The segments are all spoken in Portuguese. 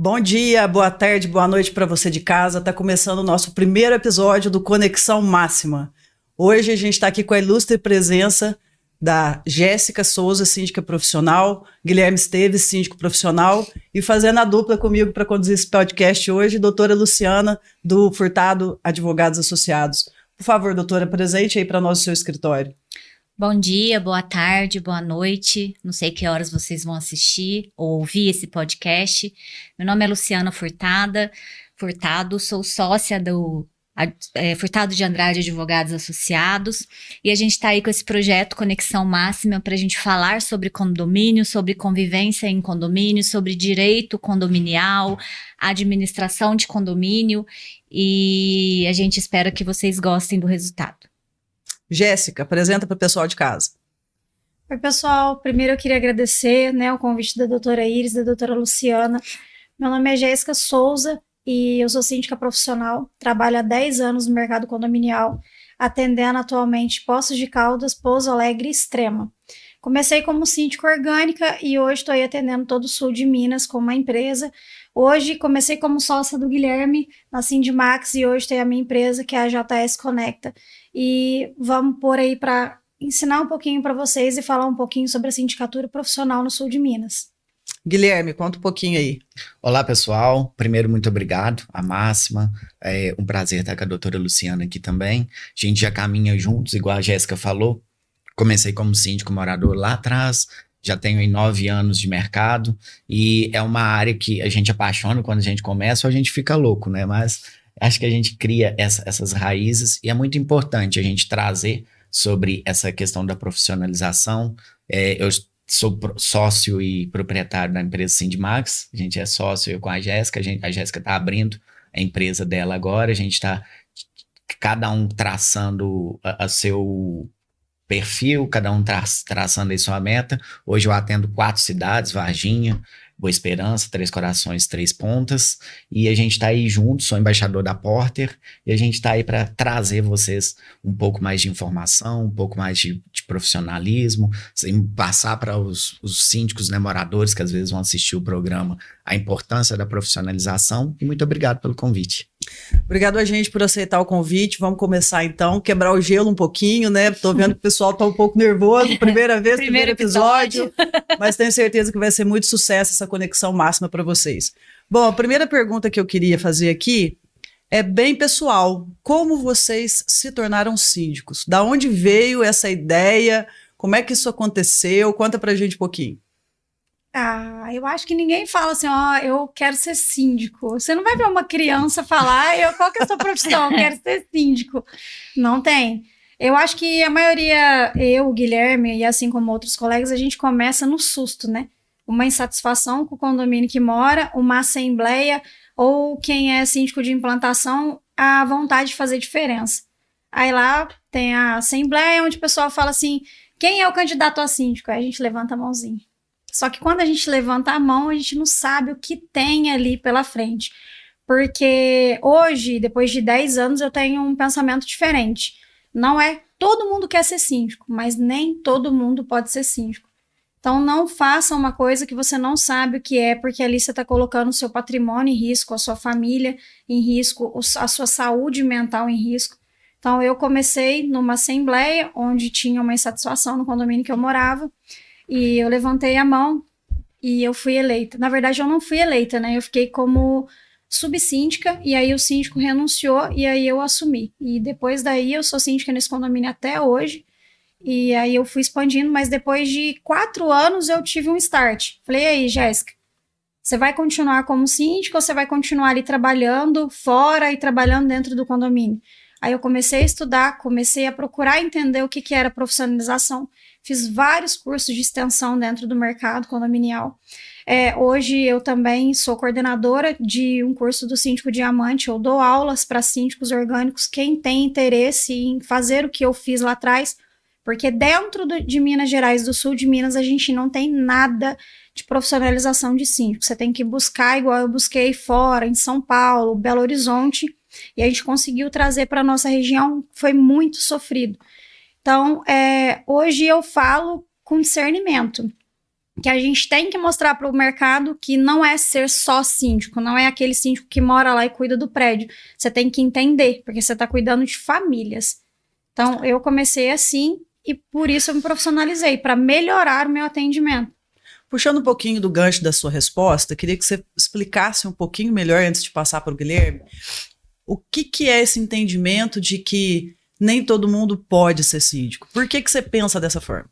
Bom dia, boa tarde, boa noite para você de casa. Está começando o nosso primeiro episódio do Conexão Máxima. Hoje a gente está aqui com a ilustre presença da Jéssica Souza, síndica profissional, Guilherme Esteves, síndico profissional, e fazendo a dupla comigo para conduzir esse podcast hoje, doutora Luciana, do Furtado Advogados Associados. Por favor, doutora, presente aí para nós o seu escritório. Bom dia, boa tarde, boa noite. Não sei que horas vocês vão assistir ou ouvir esse podcast. Meu nome é Luciana Furtado, sou sócia do Furtado de Andrade Advogados Associados, e a gente está aí com esse projeto Conexão Máxima para a gente falar sobre condomínio, sobre convivência em condomínio, sobre direito condominial, administração de condomínio, e a gente espera que vocês gostem do resultado. Jéssica, apresenta para o pessoal de casa. Oi, pessoal. Primeiro eu queria agradecer, o convite da doutora Iris, da doutora Luciana. Meu nome é Jéssica Souza e eu sou síndica profissional. Trabalho há 10 anos no mercado condominial, atendendo atualmente Poços de Caldas, Pouso Alegre e Extrema. Comecei como síndica orgânica e hoje estou aí atendendo todo o sul de Minas com uma empresa. Hoje comecei como sócia do Guilherme na Sindimax e hoje tem a minha empresa que é a JS Conecta. E vamos por aí para ensinar um pouquinho para vocês e falar um pouquinho sobre a sindicatura profissional no sul de Minas. Guilherme, conta um pouquinho aí. Olá, pessoal. Primeiro, muito obrigado, a Máxima. É um prazer estar com a doutora Luciana aqui também. A gente já caminha juntos, igual a Jéssica falou. Comecei como síndico morador lá atrás, já tenho aí 9 anos de mercado e é uma área que a gente apaixona quando a gente começa ou a gente fica louco, né? Mas acho que a gente cria essas raízes e é muito importante a gente trazer sobre essa questão da profissionalização. Eu sou sócio e proprietário da empresa Sindimax, a gente é sócio, eu com a Jéssica, a Jéssica está abrindo a empresa dela agora, a gente está cada um traçando a seu perfil, cada um traçando aí sua meta. Hoje eu atendo 4 cidades, Varginha, Boa Esperança, Três Corações, Três Pontas, e a gente está aí junto, sou embaixador da Porter, e a gente está aí para trazer vocês um pouco mais de informação, um pouco mais de profissionalismo, passar para os síndicos, moradores que às vezes vão assistir o programa, a importância da profissionalização, e muito obrigado pelo convite. Obrigado a gente por aceitar o convite. Vamos começar então, quebrar o gelo um pouquinho, né? Tô vendo que o pessoal tá um pouco nervoso, primeira vez, primeiro episódio, mas tenho certeza que vai ser muito sucesso essa conexão máxima para vocês. Bom, a primeira pergunta que eu queria fazer aqui é bem pessoal. Como vocês se tornaram síndicos? Da onde veio essa ideia? Como é que isso aconteceu? Conta pra gente um pouquinho. Eu acho que ninguém fala assim, eu quero ser síndico. Você não vai ver uma criança falar, qual que é a sua profissão? Eu quero ser síndico. Não tem. Eu acho que a maioria, eu, o Guilherme, e assim como outros colegas, a gente começa no susto, né? Uma insatisfação com o condomínio que mora, uma assembleia, ou quem é síndico de implantação, a vontade de fazer diferença. Aí lá tem a assembleia, onde o pessoal fala assim, quem é o candidato a síndico? Aí a gente levanta a mãozinha. Só que quando a gente levanta a mão, a gente não sabe o que tem ali pela frente. Porque hoje, depois de 10 anos, eu tenho um pensamento diferente. Não é todo mundo quer ser síndico, mas nem todo mundo pode ser síndico. Então não faça uma coisa que você não sabe o que é, porque ali você está colocando o seu patrimônio em risco, a sua família em risco, a sua saúde mental em risco. Então eu comecei numa assembleia, onde tinha uma insatisfação no condomínio que eu morava, e eu levantei a mão e eu fui eleita. Na verdade, eu não fui eleita, né? Eu fiquei como subsíndica e aí o síndico renunciou e aí eu assumi. E depois daí eu sou síndica nesse condomínio até hoje. E aí eu fui expandindo, mas depois de 4 anos eu tive um start. Falei, e aí, Jéssica, você vai continuar como síndica ou você vai continuar ali trabalhando fora e trabalhando dentro do condomínio? Aí eu comecei a estudar, comecei a procurar entender o que era profissionalização. Fiz vários cursos de extensão dentro do mercado condominial. Hoje eu também sou coordenadora de um curso do Síndico Diamante. Eu dou aulas para síndicos orgânicos, quem tem interesse em fazer o que eu fiz lá atrás, porque dentro de Minas Gerais, do sul de Minas, a gente não tem nada de profissionalização de síndico. Você tem que buscar, igual eu busquei fora, em São Paulo, Belo Horizonte, e a gente conseguiu trazer para a nossa região, foi muito sofrido. Então, hoje eu falo com discernimento. que a gente tem que mostrar para o mercado que não é ser só síndico, não é aquele síndico que mora lá e cuida do prédio. Você tem que entender, porque você está cuidando de famílias. Então, eu comecei assim e por isso eu me profissionalizei, para melhorar o meu atendimento. Puxando um pouquinho do gancho da sua resposta, queria que você explicasse um pouquinho melhor, antes de passar para o Guilherme, o que é esse entendimento de que nem todo mundo pode ser síndico? Por que você pensa dessa forma?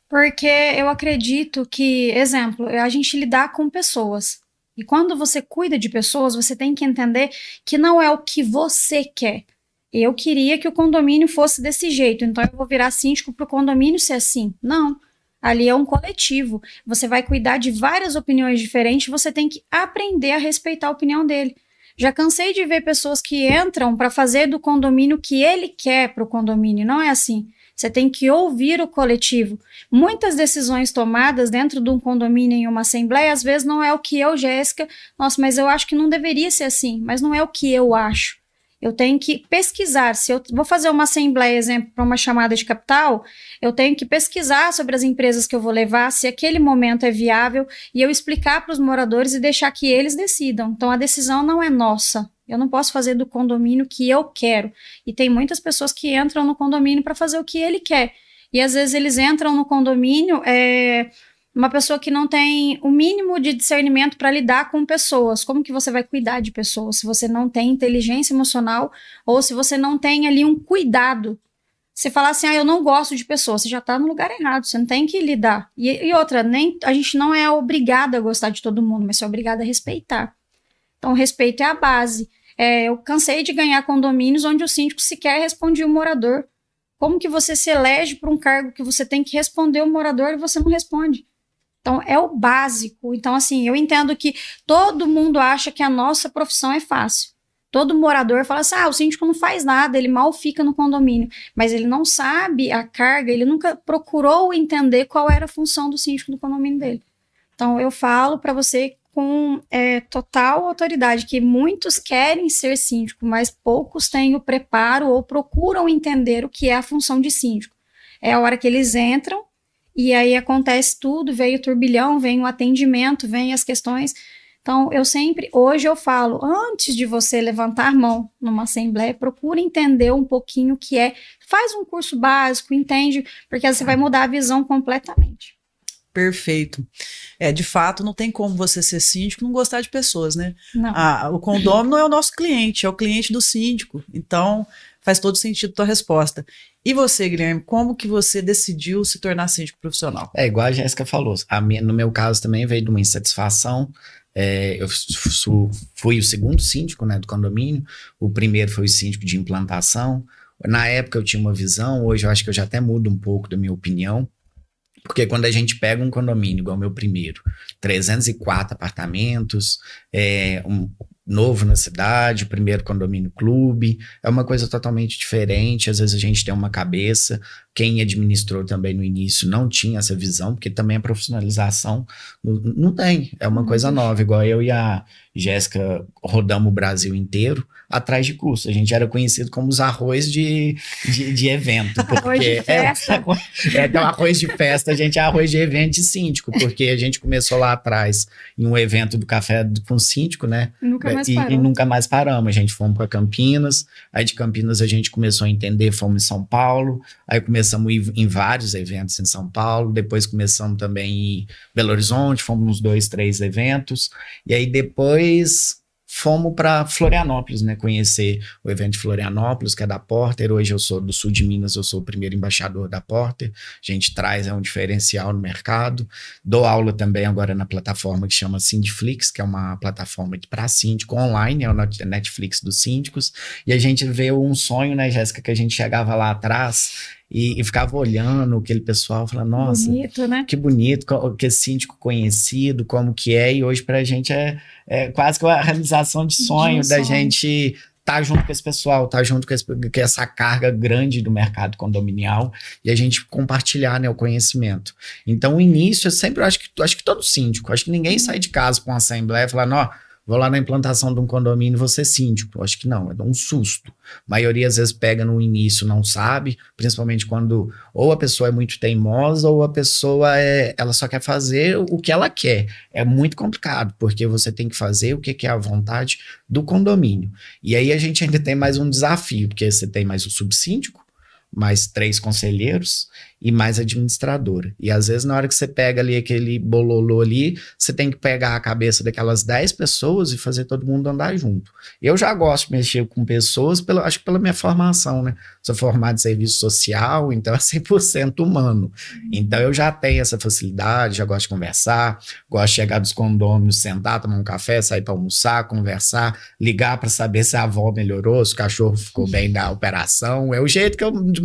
Porque eu acredito que, exemplo, a gente lidar com pessoas. E quando você cuida de pessoas, você tem que entender que não é o que você quer. Eu queria que o condomínio fosse desse jeito, então eu vou virar síndico para o condomínio ser assim. Não. Ali é um coletivo. Você vai cuidar de várias opiniões diferentes, você tem que aprender a respeitar a opinião dele. Já cansei de ver pessoas que entram para fazer do condomínio o que ele quer para o condomínio. Não é assim. Você tem que ouvir o coletivo. Muitas decisões tomadas dentro de um condomínio em uma assembleia, às vezes não é o que eu, Jéssica, nossa, mas eu acho que não deveria ser assim, mas não é o que eu acho. Eu tenho que pesquisar. Se eu vou fazer uma assembleia, exemplo, para uma chamada de capital, eu tenho que pesquisar sobre as empresas que eu vou levar, se aquele momento é viável, e eu explicar para os moradores e deixar que eles decidam. Então, a decisão não é nossa. Eu não posso fazer do condomínio o que eu quero. E tem muitas pessoas que entram no condomínio para fazer o que ele quer. E, às vezes, eles entram no condomínio... uma pessoa que não tem o mínimo de discernimento para lidar com pessoas. Como que você vai cuidar de pessoas se você não tem inteligência emocional ou se você não tem ali um cuidado? Você falar assim, eu não gosto de pessoas, você já está no lugar errado, você não tem que lidar. E outra, a gente não é obrigada a gostar de todo mundo, mas é obrigada a respeitar. Então, o respeito é a base. Eu cansei de ganhar condomínios onde o síndico sequer respondia o morador. Como que você se elege para um cargo que você tem que responder o morador e você não responde? Então, é o básico. Então, assim, eu entendo que todo mundo acha que a nossa profissão é fácil. Todo morador fala assim, o síndico não faz nada, ele mal fica no condomínio. Mas ele não sabe a carga, ele nunca procurou entender qual era a função do síndico no condomínio dele. Então, eu falo para você com total autoridade que muitos querem ser síndico, mas poucos têm o preparo ou procuram entender o que é a função de síndico. É a hora que eles entram, e aí acontece tudo, vem o turbilhão, vem o atendimento, vem as questões. Então, hoje eu falo, antes de você levantar a mão numa assembleia, procura entender um pouquinho o que é, faz um curso básico, entende, porque você vai mudar a visão completamente. Perfeito. De fato, não tem como você ser síndico e não gostar de pessoas, né? Não. O condomínio não é o nosso cliente, é o cliente do síndico. Então, faz todo sentido a tua resposta. E você, Guilherme, como que você decidiu se tornar síndico profissional? Igual a Jéssica falou, no meu caso também veio de uma insatisfação. Eu fui o segundo síndico, né, do condomínio. O primeiro foi o síndico de implantação. Na época eu tinha uma visão, hoje eu acho que eu já até mudo um pouco da minha opinião. Porque quando a gente pega um condomínio, igual o meu primeiro, 304 apartamentos, novo na cidade, primeiro condomínio clube, é uma coisa totalmente diferente. Às vezes a gente tem uma cabeça, quem administrou também no início não tinha essa visão, porque também a profissionalização não tem, é uma coisa nova, igual eu e a Jéssica rodamos o Brasil inteiro atrás de curso. A gente era conhecido como os arroz de evento. Porque arroz de festa. Então, arroz de festa, a gente é arroz de evento de síndico, porque a gente começou lá atrás em um evento do café com síndico, né? E nunca mais paramos. A gente fomos para Campinas, aí de Campinas a gente começou a entender, fomos em São Paulo, aí começamos a ir em vários eventos em São Paulo, depois começamos também em Belo Horizonte, fomos uns 2, 3 eventos, e aí depois fomos para Florianópolis, né, conhecer o evento de Florianópolis, que é da Porter. Hoje eu sou do sul de Minas, eu sou o primeiro embaixador da Porter, a gente traz um diferencial no mercado. Dou aula também agora na plataforma que chama Sindiflix, que é uma plataforma para síndico online, é o Netflix dos síndicos, e a gente vê um sonho, né, Jéssica, que a gente chegava lá atrás e ficava olhando aquele pessoal, falando, nossa, bonito, né? Que bonito, que síndico conhecido, como que é, e hoje pra gente é quase que a realização de sonho, da gente estar junto com esse pessoal, estar junto com essa carga grande do mercado condominial, e a gente compartilhar, né, o conhecimento. Então, o início, eu sempre acho que todo síndico, acho que ninguém sai de casa para uma assembleia falando, vou lá na implantação de um condomínio, vou ser síndico. Eu acho que não, é um susto. A maioria às vezes pega no início, não sabe, principalmente quando ou a pessoa é muito teimosa ou a pessoa ela só quer fazer o que ela quer. É muito complicado, porque você tem que fazer o que é a vontade do condomínio. E aí a gente ainda tem mais um desafio, porque você tem mais o subsíndico, mais 3 conselheiros e mais administradora. E às vezes na hora que você pega ali aquele bololô ali, você tem que pegar a cabeça daquelas 10 pessoas e fazer todo mundo andar junto. Eu já gosto de mexer com pessoas, acho que pela minha formação, né? Sou formado em serviço social, então é 100% humano. Então eu já tenho essa facilidade, já gosto de conversar, gosto de chegar dos condôminos, sentar, tomar um café, sair para almoçar, conversar, ligar para saber se a avó melhorou, se o cachorro ficou bem da operação. É o jeito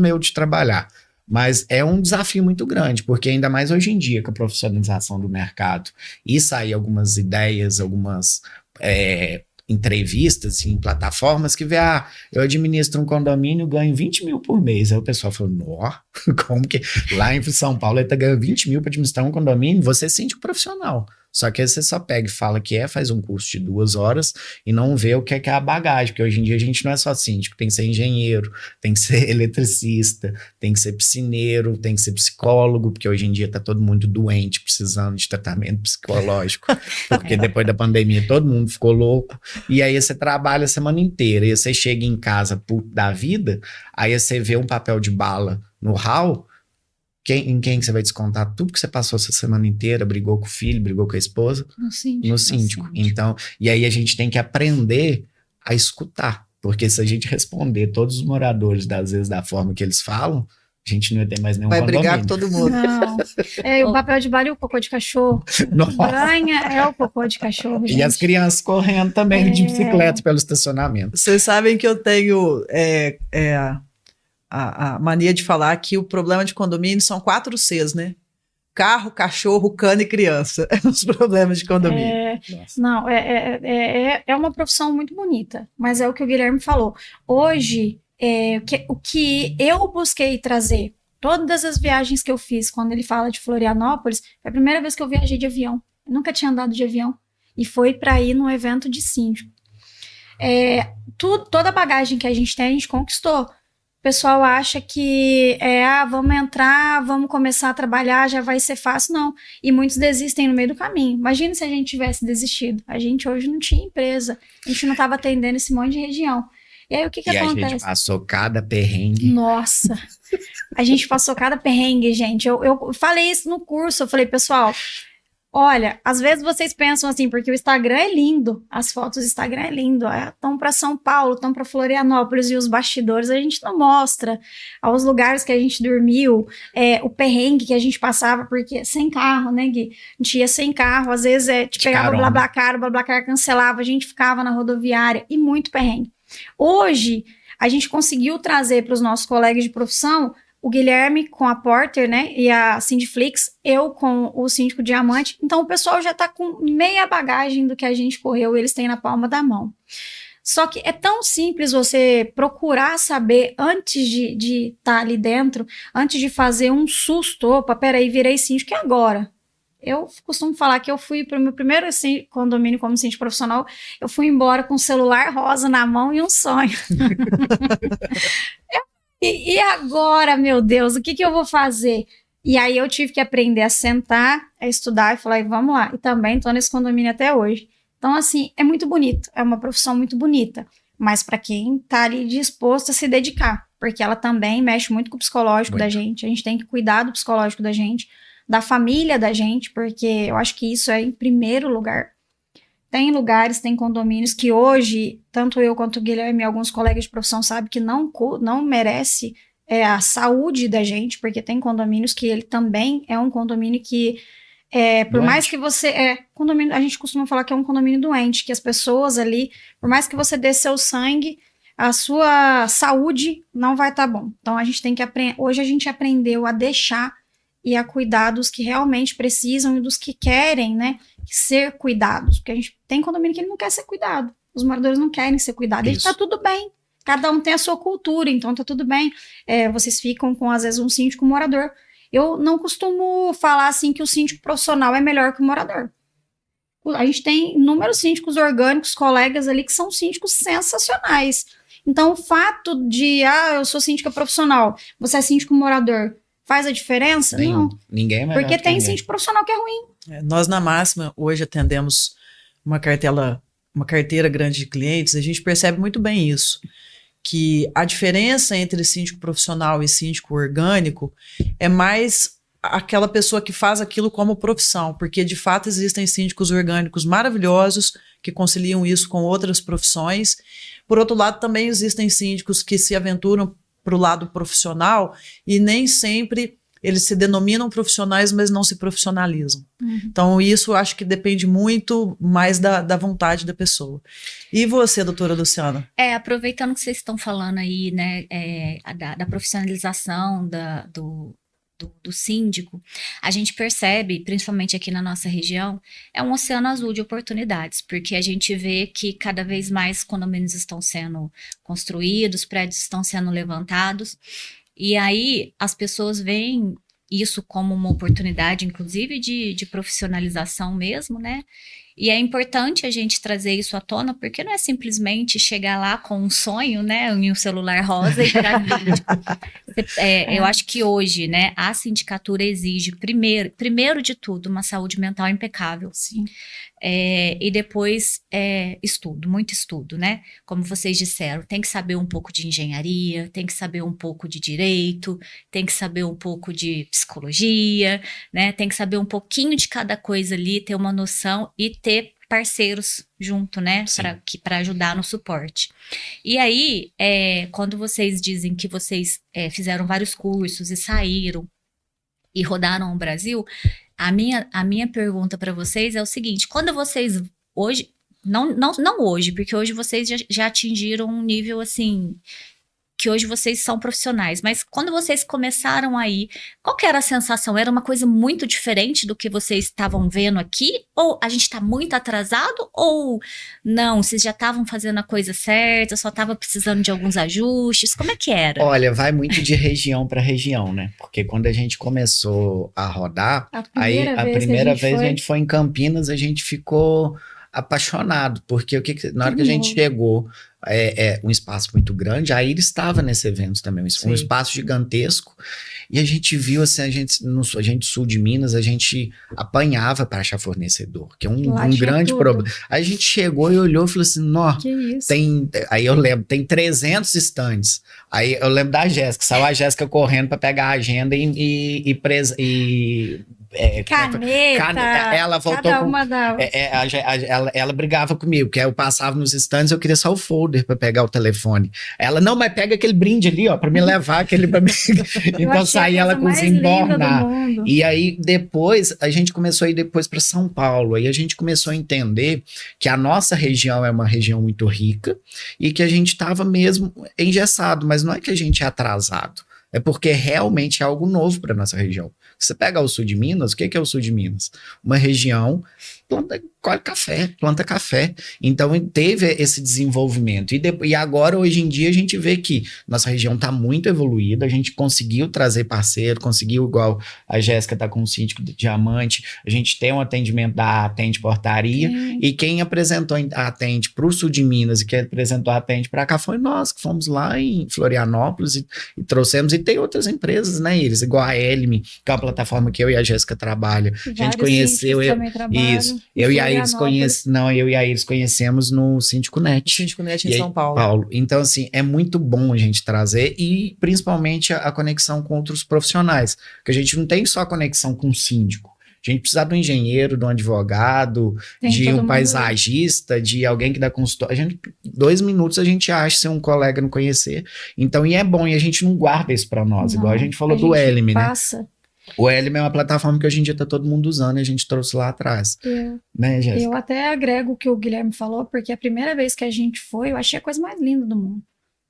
meu de trabalhar. Mas é um desafio muito grande, porque ainda mais hoje em dia, com a profissionalização do mercado, e sair algumas ideias, algumas entrevistas em plataformas que vê, eu administro um condomínio, ganho 20 mil por mês. Aí o pessoal falou, nó, como que lá em São Paulo ele tá ganhando 20 mil para administrar um condomínio? Você é síndico profissional. Só que aí você só pega e fala que faz um curso de 2 horas e não vê o que é a bagagem, porque hoje em dia a gente não é só síndico, tem que ser engenheiro, tem que ser eletricista, tem que ser piscineiro, tem que ser psicólogo, porque hoje em dia tá todo mundo doente, precisando de tratamento psicológico, porque depois da pandemia todo mundo ficou louco, e aí você trabalha a semana inteira, e você chega em casa puto da vida, aí você vê um papel de bala no hall, em quem você vai descontar tudo que você passou essa semana inteira, brigou com o filho, brigou com a esposa? No síndico. Então, e aí a gente tem que aprender a escutar, porque se a gente responder todos os moradores, às vezes, da forma que eles falam, a gente não ia ter mais nenhum condomínio. Vai brigar com todo mundo. Não. O papel de bala e o cocô de cachorro. Banha é o cocô de cachorro, gente. E as crianças correndo também de bicicleta pelo estacionamento. Vocês sabem que eu tenho a mania de falar que o problema de condomínio são 4 Cs, né? Carro, cachorro, cano e criança. Os problemas de condomínio. Não, é uma profissão muito bonita, mas é o que o Guilherme falou. Hoje, o que eu busquei trazer, todas as viagens que eu fiz, quando ele fala de Florianópolis, foi a primeira vez que eu viajei de avião. Eu nunca tinha andado de avião. E foi para ir num evento de síndico. Toda a bagagem que a gente conquistou. O pessoal acha que vamos entrar, vamos começar a trabalhar, já vai ser fácil. Não. E muitos desistem no meio do caminho. Imagina se a gente tivesse desistido. A gente hoje não tinha empresa. A gente não estava atendendo esse monte de região. E aí o que acontece? A gente passou cada perrengue. Nossa, a gente passou cada perrengue, gente. Eu falei isso no curso. Eu falei, pessoal, olha, às vezes vocês pensam assim, porque o Instagram é lindo, as fotos do Instagram é lindo, estão para São Paulo, estão para Florianópolis e os bastidores a gente não mostra, os lugares que a gente dormiu, o perrengue que a gente passava, porque sem carro, né, Gui? A gente ia sem carro, às vezes pegava o BlaBlaCar cancelava, a gente ficava na rodoviária e muito perrengue. Hoje, a gente conseguiu trazer para os nossos colegas de profissão o Guilherme com a Porter, né, e a Sindiflix, eu com o Síndico Diamante. Então, o pessoal já tá com meia bagagem do que a gente correu, eles têm na palma da mão. Só que é tão simples você procurar saber antes de estar ali dentro, antes de fazer um susto. Opa, peraí, virei síndico, e agora? Eu costumo falar que eu fui para o meu primeiro condomínio como síndico profissional, eu fui embora com um celular rosa na mão e um sonho. E agora, meu Deus, o que eu vou fazer? E aí eu tive que aprender a sentar, a estudar e falar, vamos lá. E também estou nesse condomínio até hoje. Então, assim, é muito bonito. É uma profissão muito bonita. Mas para quem está ali disposto a se dedicar. Porque ela também mexe muito com o psicológico da gente. A gente tem que cuidar do psicológico da gente, da família da gente, porque eu acho que isso é em primeiro lugar. Tem lugares, tem condomínios que hoje, tanto eu quanto o Guilherme e alguns colegas de profissão sabem que não merece a saúde da gente, porque tem condomínios que ele também é um condomínio que, por doente. Mais que você... condomínio, a gente costuma falar que é um condomínio doente, que as pessoas ali, por mais que você dê seu sangue, a sua saúde não vai estar bom. Então a gente tem que aprender... Hoje a gente aprendeu a deixar e a cuidar dos que realmente precisam e dos que querem, né, ser cuidados. Porque a gente tem condomínio que ele não quer ser cuidado. Os moradores não querem ser cuidados. E tá tudo bem. Cada um tem a sua cultura, então tá tudo bem. Vocês ficam com, às vezes, um síndico morador. Eu não costumo falar, assim, que o síndico profissional é melhor que o morador. A gente tem inúmeros síndicos orgânicos, colegas ali que são síndicos sensacionais. Então, o fato de, eu sou síndica profissional, você é síndico morador, faz a diferença? Não. Ninguém é melhor Porque que tem ninguém. síndico profissional que é ruim. Nós, na Máxima, hoje atendemos uma carteira grande de clientes, a gente percebe muito bem isso, que a diferença entre síndico profissional e síndico orgânico é mais aquela pessoa que faz aquilo como profissão, porque de fato existem síndicos orgânicos maravilhosos que conciliam isso com outras profissões. Por outro lado, também existem síndicos que se aventuram para o lado profissional e nem sempre eles se denominam profissionais, mas não se profissionalizam. Então, isso eu acho que depende muito mais da vontade da pessoa. E você, doutora Luciana? Aproveitando que vocês estão falando aí, né, da profissionalização do síndico, a gente percebe, principalmente aqui na nossa região, é um oceano azul de oportunidades, porque a gente vê que cada vez mais condomínios estão sendo construídos, prédios estão sendo levantados, e aí as pessoas veem isso como uma oportunidade, inclusive de profissionalização mesmo, né? E é importante a gente trazer isso à tona, porque não é simplesmente chegar lá com um sonho, né, em um celular rosa e virar síndico. Eu acho que hoje, né, a sindicatura exige, primeiro de tudo, uma saúde mental impecável. Sim. E depois estudo, muito estudo, né? Como vocês disseram, tem que saber um pouco de engenharia, tem que saber um pouco de direito, tem que saber um pouco de psicologia, né? Tem que saber um pouquinho de cada coisa ali, ter uma noção e ter parceiros junto, né? Para ajudar no suporte. E aí, quando vocês dizem que vocês fizeram vários cursos e saíram e rodaram o Brasil, a minha pergunta para vocês é o seguinte: quando vocês hoje, não hoje, porque hoje vocês já atingiram um nível assim, que hoje vocês são profissionais, mas quando vocês começaram aí, qual que era a sensação? Era uma coisa muito diferente do que vocês estavam vendo aqui? Ou a gente está muito atrasado? Ou não, vocês já estavam fazendo a coisa certa, só estava precisando de alguns ajustes? Como é que era? Olha, vai muito de região para região, né? Porque quando a gente começou a rodar, a primeira vez a gente foi em Campinas, a gente ficou apaixonado, porque na hora que a gente chegou, um espaço muito grande, a Iris estava nesse evento também, um espaço gigantesco, e a gente viu assim, a gente sul de Minas, a gente apanhava para achar fornecedor, que é um grande problema. Aí a gente chegou e olhou e falou assim, nossa, aí eu lembro, tem 300 estandes. Aí eu lembro da Jéssica, saiu a Jéssica correndo para pegar a agenda caneta, ela voltou ela brigava comigo, porque eu passava nos stands, eu queria só o folder pra pegar o telefone. Ela, não, mas pega aquele brinde ali, ó, pra me levar aquele pra mim. Então saía ela com os embornar. E aí depois, a gente começou a ir depois pra São Paulo, aí a gente começou a entender que a nossa região é uma região muito rica e que a gente tava mesmo engessado, mas não é que a gente é atrasado. É porque realmente é algo novo para nossa região. Se você pegar o sul de Minas, o que é o sul de Minas? Uma região planta café. Então teve esse desenvolvimento. E agora, hoje em dia, a gente vê que nossa região está muito evoluída, a gente conseguiu trazer parceiro, conseguiu, igual a Jéssica está com o síndico de Diamante, a gente tem um atendimento da Atende Portaria, e quem apresentou a Atende para o sul de Minas e quem apresentou a Atende para cá foi nós, que fomos lá em Florianópolis e trouxemos, e tem outras empresas, né, Iris? Igual a Elme, que é uma plataforma que eu e a Jéssica trabalham. A gente conheceu isso. Eu e a Iris conhecemos no Síndico Net. Síndico Net em São Paulo. Então, assim, é muito bom a gente trazer, e principalmente a conexão com outros profissionais, porque a gente não tem só a conexão com o síndico. A gente precisa de um engenheiro, de um advogado, de um paisagista, de alguém que dá consultório. 2 minutos a gente acha se um colega não conhecer. Então, e é bom, e a gente não guarda isso para nós, igual a gente falou do Elme, né? O Elme é uma plataforma que hoje em dia está todo mundo usando, e a gente trouxe lá atrás. Né, Jéssica? Eu até agrego o que o Guilherme falou, porque a primeira vez que a gente foi, eu achei a coisa mais linda do mundo.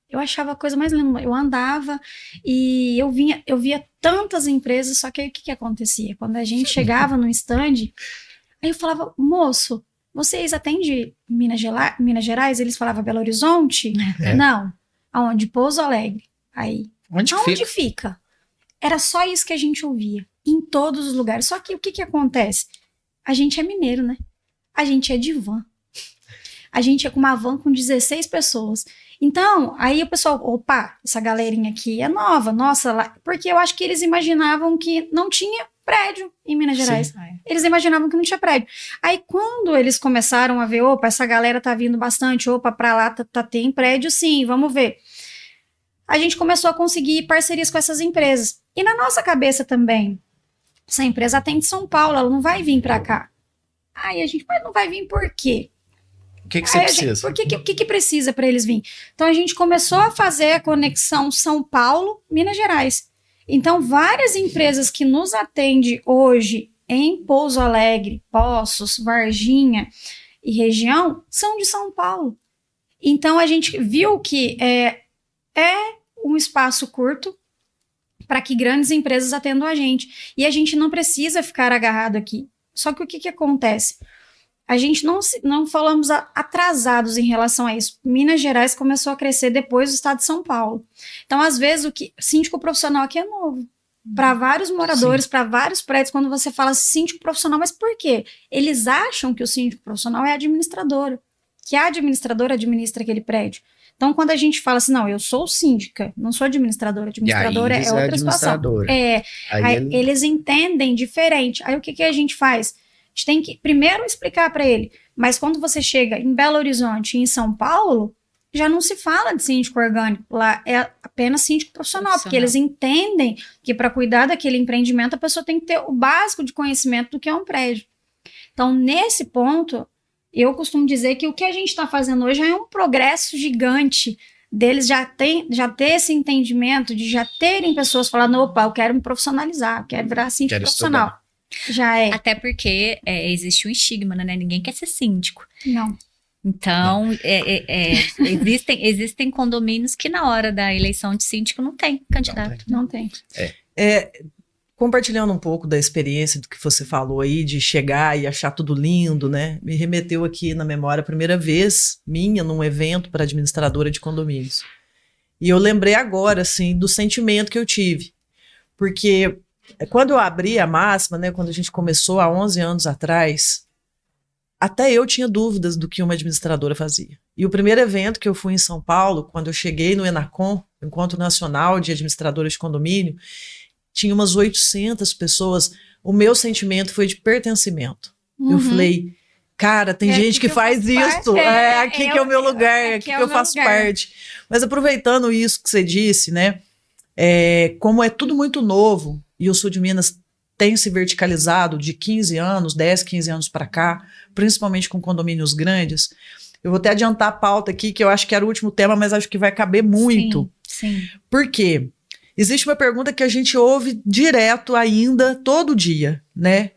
Eu achava a coisa mais linda. Eu andava e eu via tantas empresas, só que aí o que acontecia? Quando a gente chegava no stand, aí eu falava, moço, vocês atendem Minas Gerais? Eles falavam Belo Horizonte? Não. Aonde? Pouso Alegre. Aí, aonde fica? Era só isso que a gente ouvia, em todos os lugares. Só que o que acontece? A gente é mineiro, né? A gente é de van. A gente é com uma van com 16 pessoas. Então, aí o pessoal, opa, essa galerinha aqui é nova, nossa, porque eu acho que eles imaginavam que não tinha prédio em Minas Gerais. Sim. Eles imaginavam que não tinha prédio. Aí, quando eles começaram a ver, opa, essa galera tá vindo bastante, opa, pra lá tem prédio, sim, vamos ver. A gente começou a conseguir parcerias com essas empresas. E na nossa cabeça também, essa empresa atende São Paulo, ela não vai vir pra cá. Aí a gente, mas não vai vir por quê? O que você precisa? O que precisa para eles virem? Então a gente começou a fazer a conexão São Paulo, Minas Gerais. Então várias empresas que nos atendem hoje em Pouso Alegre, Poços, Varginha e região são de São Paulo. Então a gente viu que é um espaço curto para que grandes empresas atendam a gente. E a gente não precisa ficar agarrado aqui. Só que o que acontece? A gente não falamos atrasados em relação a isso. Minas Gerais começou a crescer depois do estado de São Paulo. Então, às vezes, síndico profissional aqui é novo. Para vários moradores, para vários prédios, quando você fala síndico profissional, mas por quê? Eles acham que o síndico profissional é a administradora, que a administradora administra aquele prédio. Então, quando a gente fala assim, não, eu sou síndica, não sou administradora é outra situação. Aí eles entendem diferente. Aí o que a gente faz? A gente tem que primeiro explicar para ele. Mas quando você chega em Belo Horizonte e em São Paulo, já não se fala de síndico orgânico. Lá é apenas síndico profissional. Porque eles entendem que para cuidar daquele empreendimento, a pessoa tem que ter o básico de conhecimento do que é um prédio. Então, nesse ponto, eu costumo dizer que o que a gente está fazendo hoje é um progresso gigante deles já ter esse entendimento, de já terem pessoas falando, opa, eu quero me profissionalizar, eu quero virar síndico profissional. Estudar. Já é. Até porque existe um estigma, né? Ninguém quer ser síndico. Não. Então, existem condomínios que na hora da eleição de síndico não tem candidato. Não tem. Compartilhando um pouco da experiência do que você falou aí, de chegar e achar tudo lindo, né? Me remeteu aqui na memória a primeira vez minha num evento para administradora de condomínios. E eu lembrei agora, assim, do sentimento que eu tive. Porque quando eu abri a Máxima, né, quando a gente começou há 11 anos atrás, até eu tinha dúvidas do que uma administradora fazia. E o primeiro evento que eu fui em São Paulo, quando eu cheguei no Enacom, Encontro Nacional de Administradoras de Condomínio, tinha umas 800 pessoas. O meu sentimento foi de pertencimento. Eu falei, cara, tem gente que faz isso. Aqui que é o meu lugar, aqui que eu faço parte. Mas aproveitando isso que você disse, né? Como é tudo muito novo, e o sul de Minas tem se verticalizado de 15 anos, 10, 15 anos para cá, principalmente com condomínios grandes. Eu vou até adiantar a pauta aqui, que eu acho que era o último tema, mas acho que vai caber muito. Sim. Por quê? Existe uma pergunta que a gente ouve direto ainda, todo dia, né?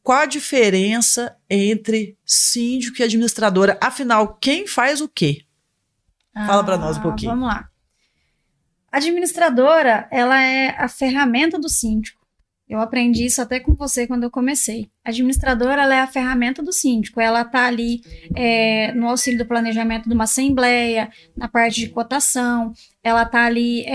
Qual a diferença entre síndico e administradora? Afinal, quem faz o quê? Fala para nós um pouquinho. Vamos lá. A administradora, ela é a ferramenta do síndico. Eu aprendi isso até com você quando eu comecei. A administradora, ela é a ferramenta do síndico. Ela está ali no auxílio do planejamento de uma assembleia, na parte de cotação. Ela está ali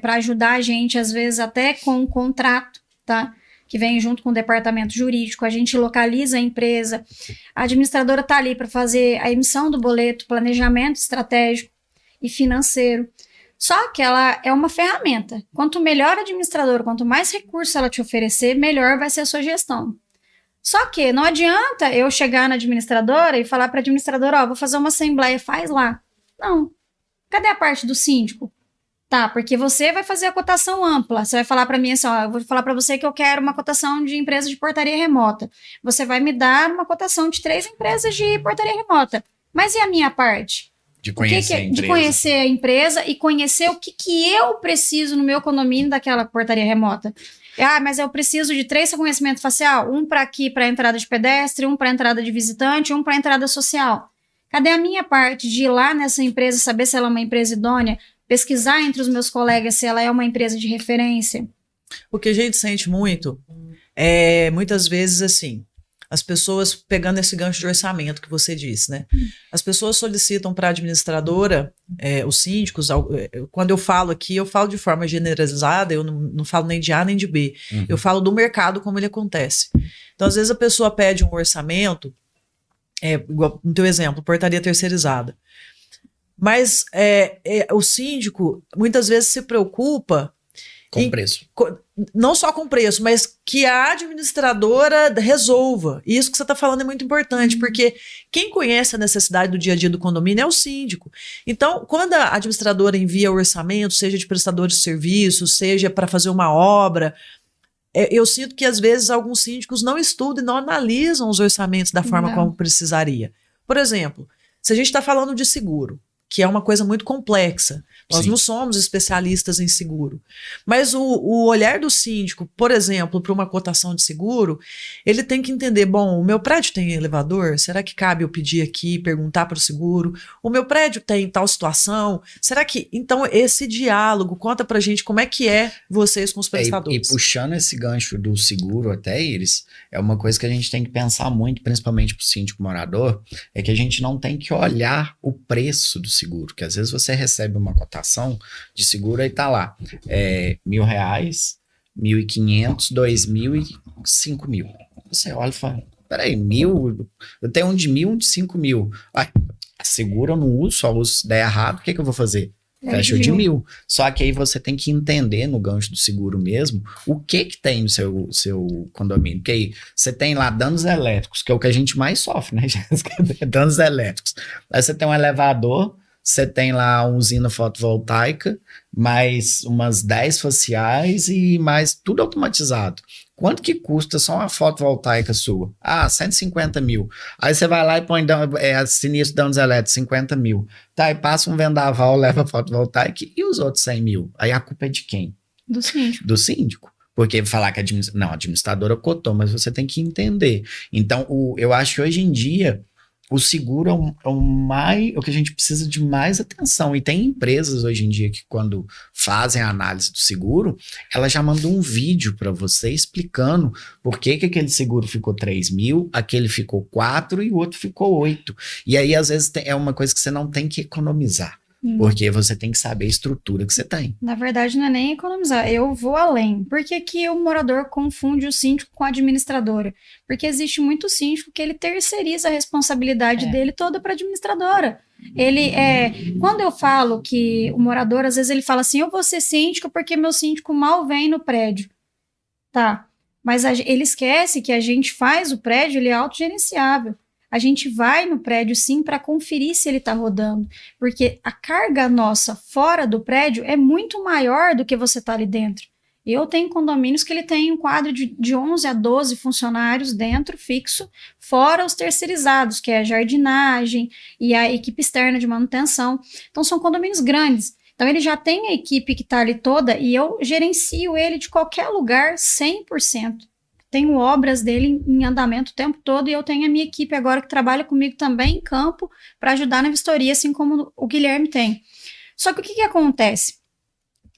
para ajudar a gente, às vezes, até com um contrato, tá? Que vem junto com o departamento jurídico. A gente localiza a empresa. A administradora está ali para fazer a emissão do boleto, planejamento estratégico e financeiro. Só que ela é uma ferramenta. Quanto melhor a administradora, quanto mais recurso ela te oferecer, melhor vai ser a sua gestão. Só que não adianta eu chegar na administradora e falar para a administradora, vou fazer uma assembleia, faz lá. Não. Cadê a parte do síndico? Tá, porque você vai fazer a cotação ampla. Você vai falar para mim assim, eu vou falar para você que eu quero uma cotação de empresa de portaria remota. Você vai me dar uma cotação de 3 empresas de portaria remota. Mas e a minha parte? De conhecer a empresa. De conhecer a empresa e conhecer o que eu preciso no meu condomínio daquela portaria remota. Mas eu preciso de 3 reconhecimentos facial, um para aqui para entrada de pedestre, um para entrada de visitante, um para entrada social. Cadê a minha parte de ir lá nessa empresa, saber se ela é uma empresa idônea, pesquisar entre os meus colegas se ela é uma empresa de referência? O que a gente sente muito muitas vezes assim, as pessoas, pegando esse gancho de orçamento que você disse, né? As pessoas solicitam para a administradora, os síndicos, quando eu falo aqui, eu falo de forma generalizada, eu não falo nem de A nem de B, eu falo do mercado como ele acontece. Então, às vezes a pessoa pede um orçamento igual no teu exemplo, portaria terceirizada. Mas o síndico muitas vezes se preocupa Com preço. não só com preço, mas que a administradora resolva. E isso que você está falando é muito importante, porque quem conhece a necessidade do dia a dia do condomínio é o síndico. Então, quando a administradora envia o orçamento, seja de prestadores de serviços, seja para fazer uma obra, eu sinto que às vezes alguns síndicos não estudam e não analisam os orçamentos da forma como precisaria. Por exemplo, se a gente está falando de seguro, que é uma coisa muito complexa. Nós não somos especialistas em seguro. Mas o olhar do síndico, por exemplo, para uma cotação de seguro, ele tem que entender, bom, o meu prédio tem elevador? Será que cabe eu pedir aqui, perguntar para o seguro? O meu prédio tem tal situação? Será que... Então, esse diálogo, conta para a gente como é que é vocês com os prestadores. E puxando esse gancho do seguro até, Iris, é uma coisa que a gente tem que pensar muito, principalmente para o síndico morador, é que a gente não tem que olhar o preço do seguro, que às vezes você recebe uma cotação de seguro e tá lá, R$1.000, R$1.500, R$2.000 e R$5.000. Você olha e fala, peraí, 1.000, eu tenho um de 1.000, um de 5.000. Seguro eu não uso, só uso se der errado, o que eu vou fazer? Fecha o de 1.000. Só que aí você tem que entender no gancho do seguro mesmo o que tem no seu condomínio. Porque aí você tem lá danos elétricos, que é o que a gente mais sofre, né, Jéssica? Danos elétricos. Aí você tem um elevador, você tem lá uma usina fotovoltaica, mais umas 10 faciais e mais tudo automatizado. Quanto que custa só uma fotovoltaica sua? 150 mil. Aí você vai lá e põe sinistro danos elétricos, 50 mil. Tá, aí passa um vendaval, leva a fotovoltaica e os outros 100 mil. Aí a culpa é de quem? Do síndico. Do síndico. Porque falar que a administradora cotou, mas você tem que entender. Então, eu acho que hoje em dia o seguro é o que a gente precisa de mais atenção. E tem empresas hoje em dia que, quando fazem a análise do seguro, ela já mandou um vídeo para você explicando por que aquele seguro ficou 3 mil, aquele ficou 4 e o outro ficou 8. E aí, às vezes, é uma coisa que você não tem que economizar. Porque você tem que saber a estrutura que você tem. Na verdade, não é nem economizar, eu vou além. Por que que o morador confunde o síndico com a administradora? Porque existe muito síndico que ele terceiriza a responsabilidade dele toda para a administradora. Quando eu falo que o morador, às vezes ele fala assim, eu vou ser síndico porque meu síndico mal vem no prédio. Tá, mas ele esquece que a gente faz o prédio, ele é autogerenciável. A gente vai no prédio, sim, para conferir se ele está rodando, porque a carga nossa fora do prédio é muito maior do que você está ali dentro. Eu tenho condomínios que ele tem um quadro de 11 a 12 funcionários dentro, fixo, fora os terceirizados, que é a jardinagem e a equipe externa de manutenção. Então, são condomínios grandes. Então, ele já tem a equipe que está ali toda e eu gerencio ele de qualquer lugar 100%. Tenho obras dele em andamento o tempo todo e eu tenho a minha equipe agora que trabalha comigo também em campo para ajudar na vistoria, assim como o Guilherme tem. Só que o que acontece?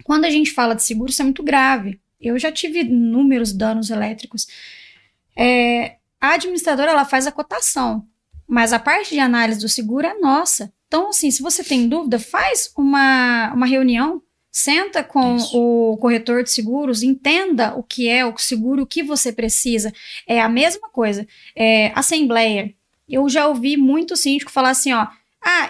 Quando a gente fala de seguro, isso é muito grave. Eu já tive inúmeros danos elétricos. A administradora, ela faz a cotação, mas a parte de análise do seguro é nossa. Então, assim, se você tem dúvida, faz uma reunião, senta com o corretor de seguros, entenda o que é o seguro, o que você precisa. É a mesma coisa. Assembleia. Eu já ouvi muito síndico falar assim, ó,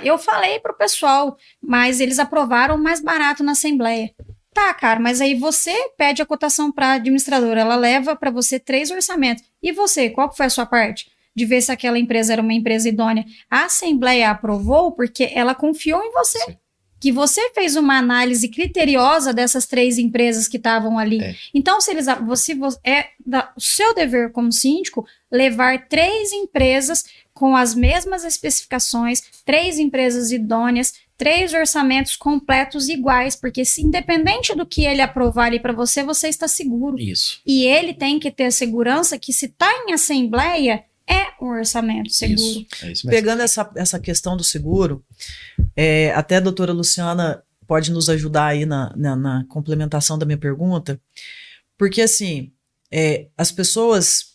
eu falei pro pessoal, mas eles aprovaram mais barato na assembleia. Tá, cara, mas aí você pede a cotação para a administradora, ela leva para você 3 orçamentos. E você, qual que foi a sua parte? De ver se aquela empresa era uma empresa idônea. A assembleia aprovou porque ela confiou em você. Sim. Que você fez uma análise criteriosa dessas 3 empresas que estavam ali. Então, o seu dever como síndico levar 3 empresas com as mesmas especificações, 3 empresas idôneas, 3 orçamentos completos iguais, porque independente do que ele aprovar ali para você, você está seguro. Isso. E ele tem que ter a segurança que se está em assembleia, é um orçamento seguro. Isso mesmo. Pegando essa questão do seguro, até a doutora Luciana pode nos ajudar aí na complementação da minha pergunta, porque assim, as pessoas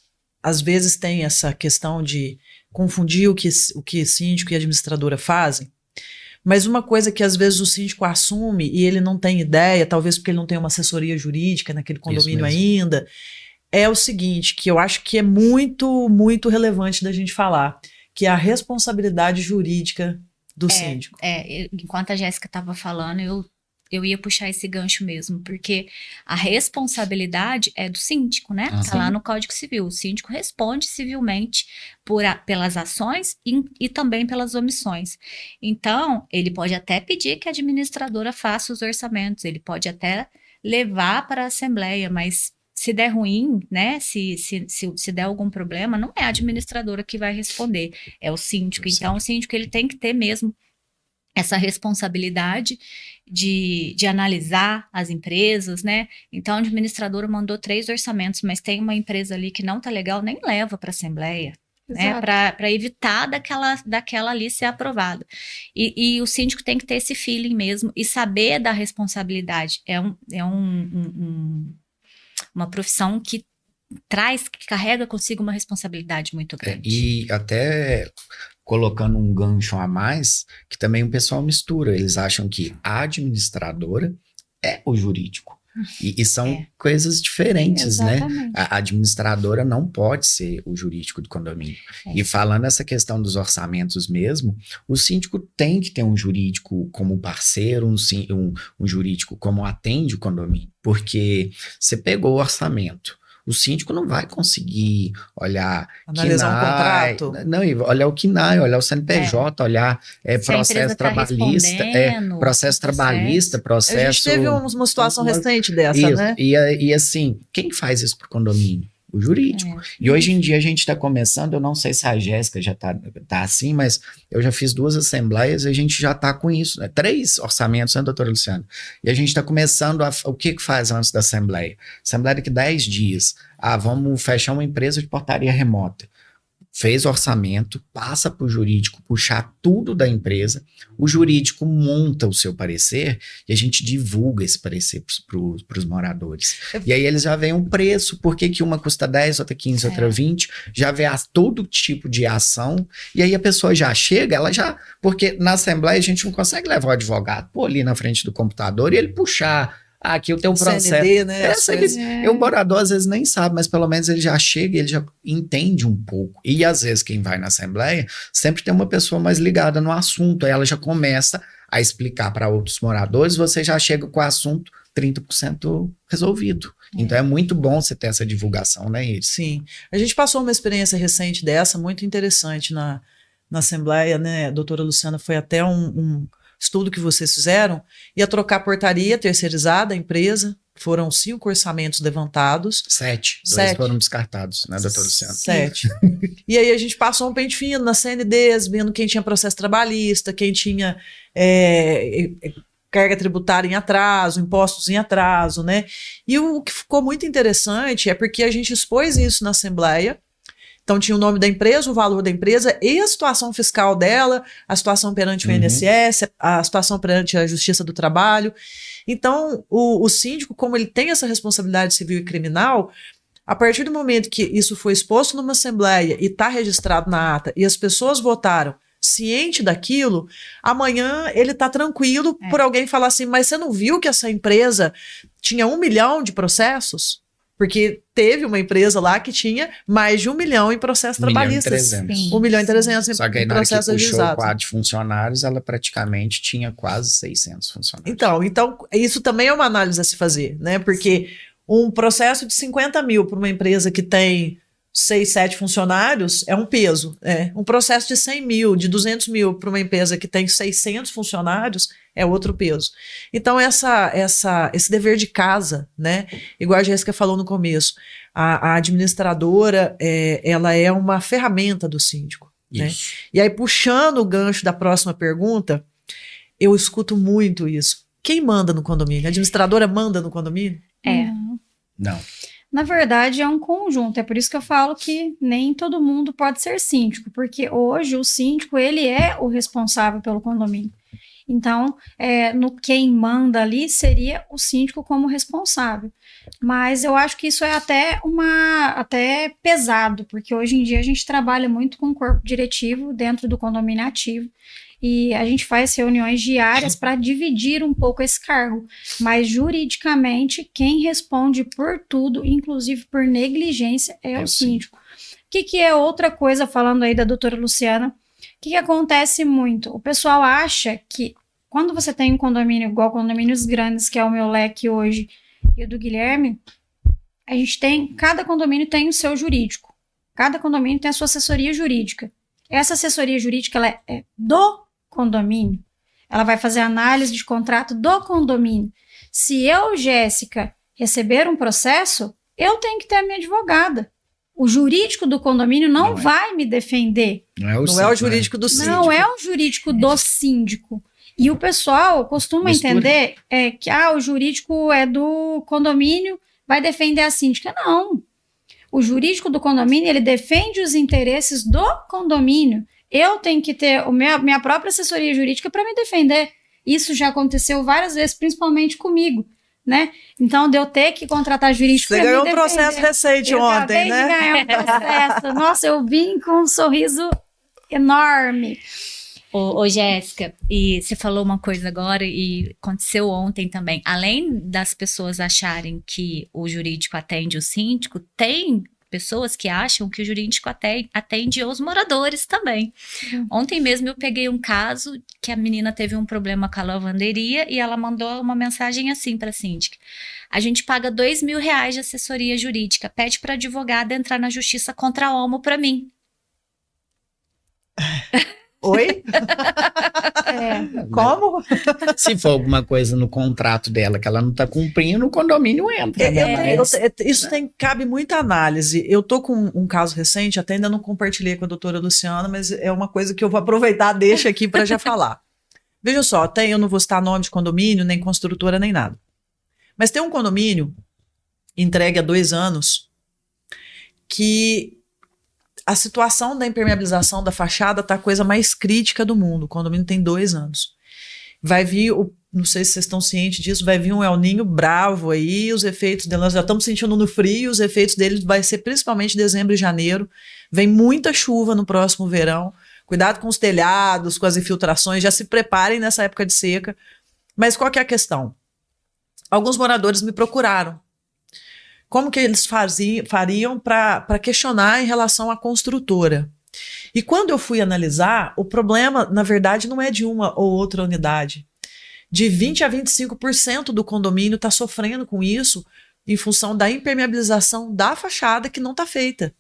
às vezes têm essa questão de confundir o que síndico e administradora fazem, mas uma coisa que às vezes o síndico assume e ele não tem ideia, talvez porque ele não tem uma assessoria jurídica naquele condomínio ainda, é o seguinte, que eu acho que é muito, muito relevante da gente falar, que é a responsabilidade jurídica do síndico. Enquanto a Jéssica estava falando, eu ia puxar esse gancho mesmo, porque a responsabilidade é do síndico, né? Tá lá no Código Civil. O síndico responde civilmente pelas ações e também pelas omissões. Então, ele pode até pedir que a administradora faça os orçamentos, ele pode até levar para a Assembleia, mas se der ruim, né? Se der algum problema, não é a administradora que vai responder, é o síndico. Então, o síndico ele tem que ter mesmo essa responsabilidade de analisar as empresas, né? Então, a administradora mandou 3 orçamentos, mas tem uma empresa ali que não tá legal, nem leva para a Assembleia, né? Para evitar daquela ali ser aprovada. E o síndico tem que ter esse feeling mesmo e saber da responsabilidade. É uma profissão que carrega consigo uma responsabilidade muito grande. E até colocando um gancho a mais, que também o pessoal mistura. Eles acham que a administradora é o jurídico. E são coisas diferentes, Exatamente. né? A administradora não pode ser o jurídico do condomínio. E falando essa questão dos orçamentos mesmo, o síndico tem que ter um jurídico como parceiro, um jurídico como atende o condomínio. Porque você pegou o orçamento, o síndico não vai conseguir olhar analisar um contrato. Não, olhar o KNAI, olhar o CNPJ, olhar processo trabalhista, processo trabalhista, processo... A gente teve uma situação recente dessa, isso, né? E assim, quem faz isso pro condomínio? O jurídico. E hoje em dia a gente está começando, eu não sei se a Jéssica já tá assim, mas eu já fiz 2 assembleias e a gente já tá com isso, né? 3 orçamentos, né, doutora Luciana? E a gente está começando o que faz antes da assembleia? Assembleia daqui 10 dias. Vamos fechar uma empresa de portaria remota. Fez orçamento, passa para o jurídico puxar tudo da empresa, o jurídico monta o seu parecer e a gente divulga esse parecer para os moradores. E aí eles já veem um preço, por que uma custa 10, outra 15, outra 20, já vê todo tipo de ação, e aí a pessoa já chega, porque na Assembleia a gente não consegue levar o advogado ali na frente do computador e ele puxar... aqui eu tenho um processo. CND, né? O morador às vezes nem sabe, mas pelo menos ele já chega, ele já entende um pouco. E às vezes quem vai na Assembleia sempre tem uma pessoa mais ligada no assunto, aí ela já começa a explicar para outros moradores, você já chega com o assunto 30% resolvido. Então é muito bom você ter essa divulgação, né, Iris? Sim. A gente passou uma experiência recente dessa, muito interessante na Assembleia, né? A doutora Luciana foi até um estudo que vocês fizeram, ia trocar portaria terceirizada, a empresa, foram 5 orçamentos levantados. 7. 2 foram descartados, né, doutor Luciano? 7. E aí a gente passou um pente fino nas CNDs, vendo quem tinha processo trabalhista, quem tinha carga tributária em atraso, impostos em atraso, né? E o que ficou muito interessante é porque a gente expôs isso na Assembleia. Então tinha o nome da empresa, o valor da empresa e a situação fiscal dela, a situação perante o INSS, a situação perante a Justiça do Trabalho. Então o síndico, como ele tem essa responsabilidade civil e criminal, a partir do momento que isso foi exposto numa assembleia e está registrado na ata e as pessoas votaram ciente daquilo, amanhã ele está tranquilo por alguém falar assim, mas você não viu que essa empresa tinha 1 milhão de processos? Porque teve uma empresa lá que tinha mais de 1 milhão em processos trabalhistas. 1 milhão e 300 em processos ajuizados. Só que aí na hora que puxou o quadro de funcionários, ela praticamente tinha quase 600 funcionários. Então, isso também é uma análise a se fazer, né? Porque um processo de 50 mil para uma empresa que tem 6, 7 funcionários é um peso. Um processo de 100 mil, de 200 mil para uma empresa que tem 600 funcionários é outro peso. Então, esse dever de casa, né? Igual a Jéssica falou no começo, a administradora, ela é uma ferramenta do síndico. Né? E aí, puxando o gancho da próxima pergunta, eu escuto muito isso. Quem manda no condomínio? A administradora manda no condomínio? Não. Na verdade, é um conjunto. É por isso que eu falo que nem todo mundo pode ser síndico, porque hoje o síndico, ele é o responsável pelo condomínio. Então, no quem manda ali seria o síndico como responsável. Mas eu acho que isso é até pesado, porque hoje em dia a gente trabalha muito com o corpo diretivo dentro do condomínio ativo. e a gente faz reuniões diárias para dividir um pouco esse cargo. Mas juridicamente, quem responde por tudo, inclusive por negligência, é o síndico. O que é outra coisa, falando aí da doutora Luciana? O que acontece muito? O pessoal acha que quando você tem um condomínio igual condomínios grandes, que é o meu leque hoje e o do Guilherme, cada condomínio tem o seu jurídico. Cada condomínio tem a sua assessoria jurídica. Essa assessoria jurídica ela é do condomínio. Ela vai fazer análise de contrato do condomínio. Se eu, Jéssica, receber um processo, eu tenho que ter a minha advogada. O jurídico do condomínio não vai me defender. Não é o jurídico do síndico. Não é o jurídico do síndico. E o pessoal costuma entender que o jurídico é do condomínio, vai defender a síndica. Não. O jurídico do condomínio, ele defende os interesses do condomínio. Eu tenho que ter minha própria assessoria jurídica para me defender. Isso já aconteceu várias vezes, principalmente comigo, né? Então, de eu ter que contratar jurídico para me defender. Você ganhou um processo recente ontem, né? Eu acabei de ganhar um processo. Nossa, eu vim com um sorriso enorme. Ô Jéssica, e você falou uma coisa agora e aconteceu ontem também. Além das pessoas acharem que o jurídico atende o síndico, tem pessoas que acham que o jurídico atende os moradores também. Ontem mesmo eu peguei um caso que a menina teve um problema com a lavanderia e ela mandou uma mensagem assim para a síndica. A gente paga R$2.000 de assessoria jurídica, pede para a advogada entrar na justiça contra a OMO para mim. Oi? Como? Se for alguma coisa no contrato dela que ela não está cumprindo, o condomínio entra. Isso cabe muita análise. Eu tô com um caso recente, até ainda não compartilhei com a doutora Luciana, mas é uma coisa que eu vou aproveitar, deixa aqui para já falar. Veja só, eu não vou citar nome de condomínio, nem construtora, nem nada. Mas tem um condomínio entregue há 2 anos que a situação da impermeabilização da fachada tá a coisa mais crítica do mundo. O condomínio tem 2 anos. Vai vir, não sei se vocês estão cientes disso, vai vir um El Niño bravo aí, os efeitos dele, nós já estamos sentindo no frio, os efeitos dele vai ser principalmente dezembro e janeiro. Vem muita chuva no próximo verão. Cuidado com os telhados, com as infiltrações, já se preparem nessa época de seca. Mas qual que é a questão? Alguns moradores me procuraram. Como que eles fariam para questionar em relação à construtora? E quando eu fui analisar, o problema, na verdade, não é de uma ou outra unidade. De 20% a 25% do condomínio está sofrendo com isso em função da impermeabilização da fachada que não está feita.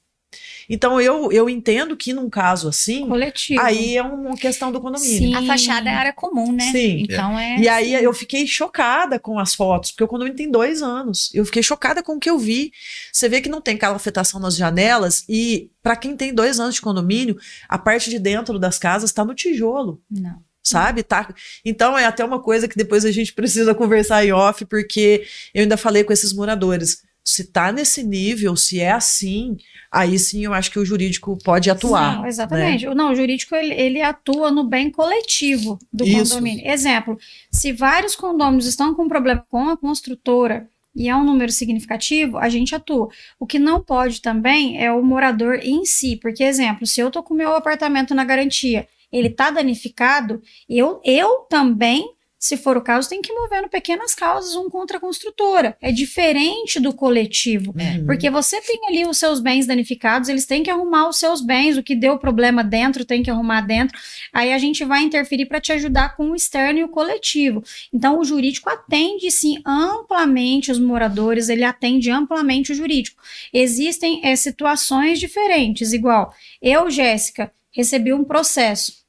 Então, eu entendo que num caso assim, coletivo, aí é uma questão do condomínio. Sim. A fachada é área comum, né? Sim. Então E aí eu fiquei chocada com as fotos, porque o condomínio tem 2 anos. Eu fiquei chocada com o que eu vi. Você vê que não tem calafetação nas janelas e para quem tem 2 anos de condomínio, a parte de dentro das casas está no tijolo. Não. Sabe? Tá. Então é até uma coisa que depois a gente precisa conversar em off, porque eu ainda falei com esses moradores. Se tá nesse nível, se é assim, aí sim eu acho que o jurídico pode atuar. Não, exatamente. Né? Não, o jurídico ele atua no bem coletivo do condomínio. Exemplo, se vários condôminos estão com problema com a construtora e é um número significativo, a gente atua. O que não pode também é o morador em si, porque, exemplo, se eu tô com o meu apartamento na garantia, ele tá danificado, eu também, se for o caso, tem que ir movendo pequenas causas, um contra a construtora. É diferente do coletivo. Porque você tem ali os seus bens danificados, eles têm que arrumar os seus bens, o que deu problema dentro, tem que arrumar dentro. Aí a gente vai interferir para te ajudar com o externo e o coletivo. Então, o jurídico atende, sim, amplamente os moradores, ele atende amplamente o jurídico. Existem situações diferentes, igual eu, Jéssica, recebi um processo.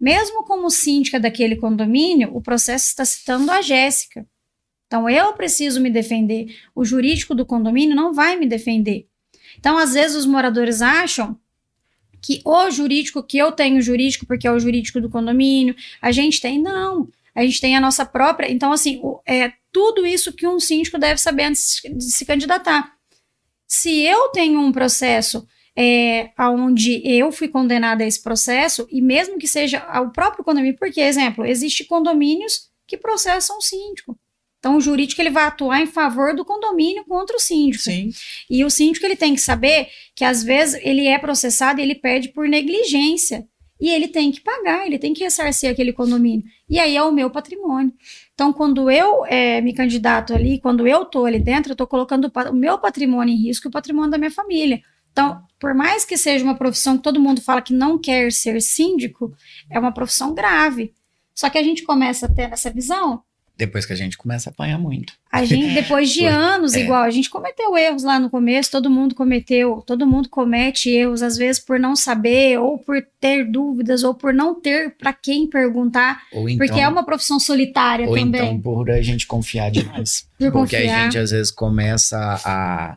Mesmo como síndica daquele condomínio, o processo está citando a Jéssica. Então, eu preciso me defender. O jurídico do condomínio não vai me defender. Então, às vezes, os moradores acham que o jurídico, que eu tenho jurídico porque é o jurídico do condomínio, a gente tem, não. A gente tem a nossa própria. Então, assim, é tudo isso que um síndico deve saber antes de se candidatar. Se eu tenho um processo onde eu fui condenada a esse processo, e mesmo que seja o próprio condomínio, porque, exemplo, existem condomínios que processam o síndico. Então, o jurídico ele vai atuar em favor do condomínio contra o síndico. Sim. E o síndico ele tem que saber que, às vezes, ele é processado e ele perde por negligência. e ele tem que pagar, ele tem que ressarcir aquele condomínio. E aí é o meu patrimônio. Então, quando eu me candidato ali, quando eu estou ali dentro, eu estou colocando o meu patrimônio em risco e o patrimônio da minha família. Então, por mais que seja uma profissão que todo mundo fala que não quer ser síndico, é uma profissão grave. Só que a gente começa a ter essa visão. Depois que a gente começa a apanhar muito. A gente, depois de anos, igual, a gente cometeu erros lá no começo, todo mundo comete erros, às vezes por não saber, ou por ter dúvidas, ou por não ter para quem perguntar, Ou então, porque é uma profissão solitária ou também. então por a gente confiar demais. Por Porque confiar. a gente às vezes começa a...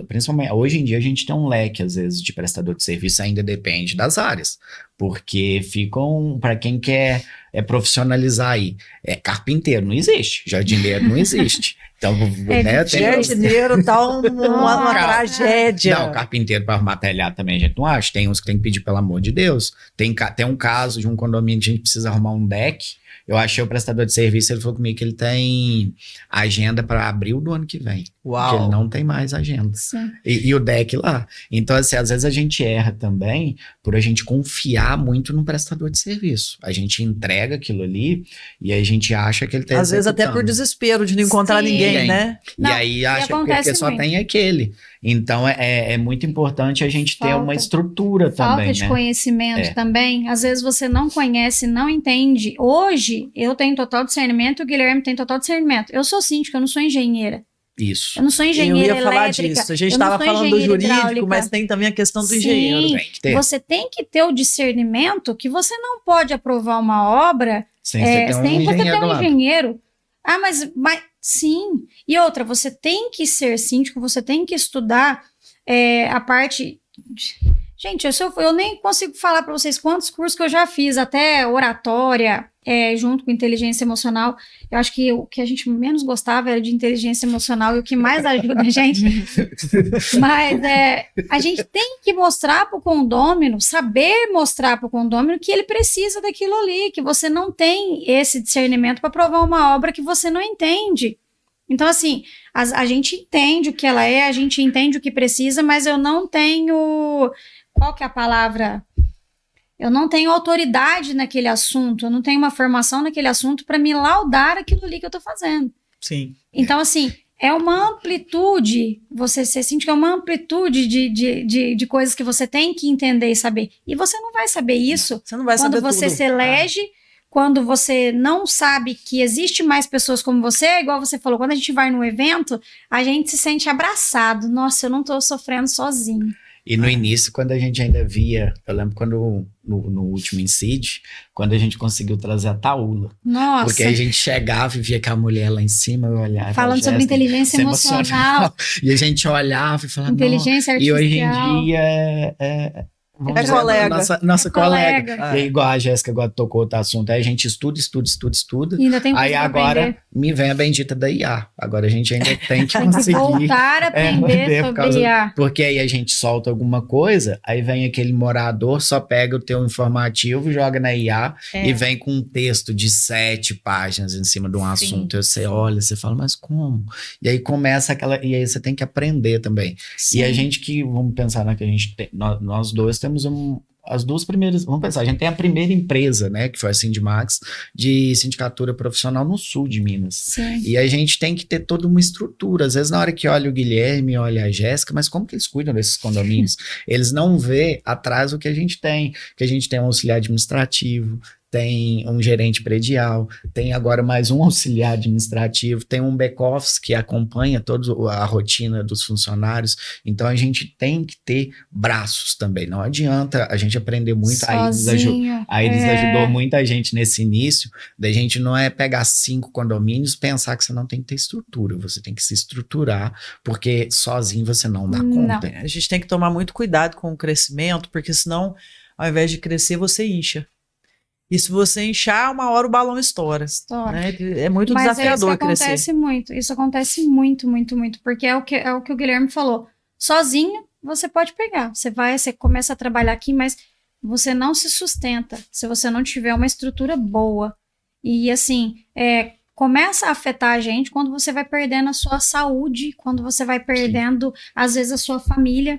Principalmente, hoje em dia a gente tem um leque, às vezes, de prestador de serviço, ainda depende das áreas. Porque ficam, para quem quer profissionalizar aí, carpinteiro não existe, jardineiro não existe. Então, né, tem... Jardineiro tá uma tragédia. Não, carpinteiro para arrumar telhado também a gente não acha. Tem uns que tem que pedir pelo amor de Deus. Tem um caso de um condomínio que a gente precisa arrumar um deck. Eu achei o prestador de serviço, ele falou comigo que ele tem agenda para abril do ano que vem. Uau. Porque ele não tem mais agenda. Sim. E o deck lá. Então, assim, às vezes a gente erra também por a gente confiar muito no prestador de serviço. A gente entrega aquilo ali e a gente acha que ele tá Às vezes até por desespero de não encontrar Sim. ninguém, né? Não, e aí acha que acontece porque só muito. tem aquele. Então, é muito importante a gente ter Falta. uma estrutura Falta também, de né? conhecimento também. Às vezes você não conhece, não entende. Hoje, eu tenho total discernimento, o Guilherme tem total discernimento. Eu sou síndica, eu não sou engenheira. Isso. Eu não sou Eu engenheira ia falar elétrica. disso. A gente eu não estava sou falando do engenheira jurídico, hidráulica. mas tem também a questão do Sim. engenheiro. Tem que ter. Você tem que ter o discernimento que você não pode aprovar uma obra Sem você ter um sem você ter engenheiro do um lado. engenheiro. Ah, mas sim. E outra, você tem que ser síndico, você tem que estudar a parte... Gente, eu nem consigo falar para vocês quantos cursos que eu já fiz, até oratória, junto com inteligência emocional. Eu acho que o que a gente menos gostava era de inteligência emocional e o que mais ajuda a gente. Mas a gente tem que mostrar para o condômino, saber mostrar para o condômino que ele precisa daquilo ali, que você não tem esse discernimento para provar uma obra que você não entende. Então, assim, a gente entende o que ela é, a gente entende o que precisa, mas eu não tenho... Qual que é a palavra? Eu não tenho autoridade naquele assunto, eu não tenho uma formação naquele assunto para me laudar aquilo ali que eu estou fazendo. Sim. Então, assim, é uma amplitude, você sente que é uma amplitude de coisas que você tem que entender e saber. E você não vai saber isso Você não vai quando saber você tudo. se elege, quando você não sabe que existe mais pessoas como você, igual você falou, quando a gente vai num evento, a gente se sente abraçado. Nossa, eu não estou sofrendo sozinho. E no início, quando a gente ainda via, eu lembro quando no último Incide, quando a gente conseguiu trazer a Taula. Nossa. Porque a gente chegava e via que a mulher lá em cima, eu olhava. Falando sobre inteligência emocional. E a gente olhava e falava, inteligência artificial. E hoje em dia vamos dizer, colega. Nossa colega. Colega. E igual a Jéssica agora tocou outro assunto, aí a gente estuda. E ainda tem Aí coisa pra agora aprender. me vem a bendita da IA. Agora a gente ainda tem que Tem que conseguir. voltar a aprender por sobre causa- IA. Porque aí a gente solta alguma coisa, aí vem aquele morador, só pega o teu informativo, joga na IA e vem com um texto de 7 páginas em cima de um assunto. E você olha, você fala, mas como? E aí começa aquela... E aí você tem que aprender também. Sim. E a gente que... Vamos pensar, né? Que a gente tem... Nós dois temos as duas primeiras... Vamos pensar, a gente tem a primeira empresa, né? Que foi a Sindimax, de sindicatura profissional no sul de Minas. Sim. E a gente tem que ter toda uma estrutura. Às vezes, na hora que olha o Guilherme, olha a Jéssica, mas como que eles cuidam desses condomínios? Eles não vê atrás o que a gente tem. Que a gente tem um auxiliar administrativo, tem um gerente predial, tem agora mais um auxiliar administrativo, tem um back-office que acompanha toda a rotina dos funcionários. Então, a gente tem que ter braços também. Não adianta a gente aprender muito. Sozinho. A Iris ajudou muita gente nesse início, da gente não é pegar 5 condomínios e pensar que você não tem que ter estrutura, você tem que se estruturar, porque sozinho você não dá conta. A gente tem que tomar muito cuidado com o crescimento, porque senão, ao invés de crescer, você incha. E se você inchar, uma hora o balão estoura. Né? É muito desafiador crescer. Isso acontece muito, muito, muito, porque é o que o Guilherme falou. Sozinho, você pode pegar, você começa a trabalhar aqui, mas você não se sustenta se você não tiver uma estrutura boa. E assim, começa a afetar a gente quando você vai perdendo a sua saúde, quando você vai perdendo, às vezes, a sua família.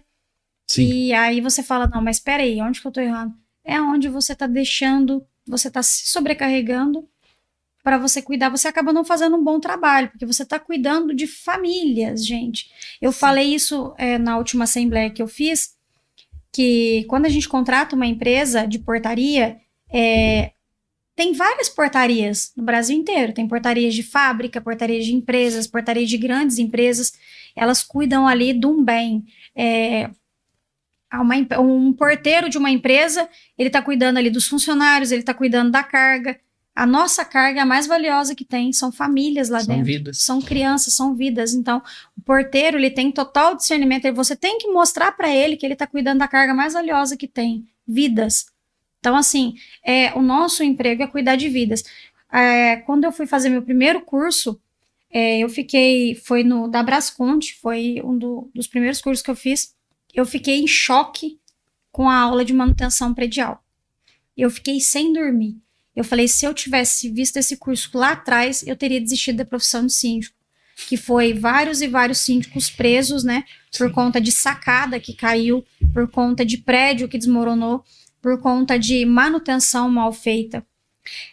Sim. E aí você fala, não, mas espera aí, onde que eu tô errando? é onde você está deixando, você está se sobrecarregando para você cuidar, você acaba não fazendo um bom trabalho, porque você está cuidando de famílias, gente. Eu falei isso na última assembleia que eu fiz, que quando a gente contrata uma empresa de portaria, tem várias portarias no Brasil inteiro. Tem portarias de fábrica, portarias de empresas, portarias de grandes empresas. Elas cuidam ali de um bem. Um porteiro de uma empresa, ele está cuidando ali dos funcionários, ele está cuidando da carga. A nossa carga, a mais valiosa que tem, são famílias lá dentro. São vidas. São crianças, são vidas. Então, o porteiro, ele tem total discernimento. Você tem que mostrar para ele que ele está cuidando da carga mais valiosa que tem, vidas. Então, assim, o nosso emprego é cuidar de vidas. Quando eu fui fazer meu primeiro curso, foi da Brasconte, foi um dos primeiros cursos que eu fiz. Eu fiquei em choque com a aula de manutenção predial. Eu fiquei sem dormir. Eu falei, se eu tivesse visto esse curso lá atrás, eu teria desistido da profissão de síndico. Que foi vários e vários síndicos presos, né? Por conta de sacada que caiu, por conta de prédio que desmoronou, por conta de manutenção mal feita.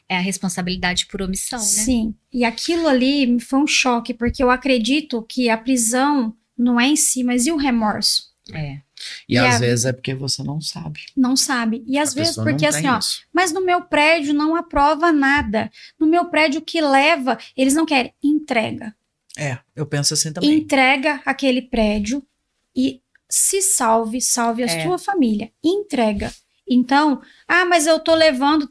É a responsabilidade por omissão, né? Sim, e aquilo ali foi um choque, porque eu acredito que a prisão não é em si, mas e o remorso? E às vezes é porque você não sabe. Não sabe. E às vezes porque assim, isso. Mas no meu prédio não aprova nada. No meu prédio que leva, eles não querem. Entrega. Eu penso assim também. Entrega aquele prédio e salve a sua família. Entrega. Então, mas eu tô levando...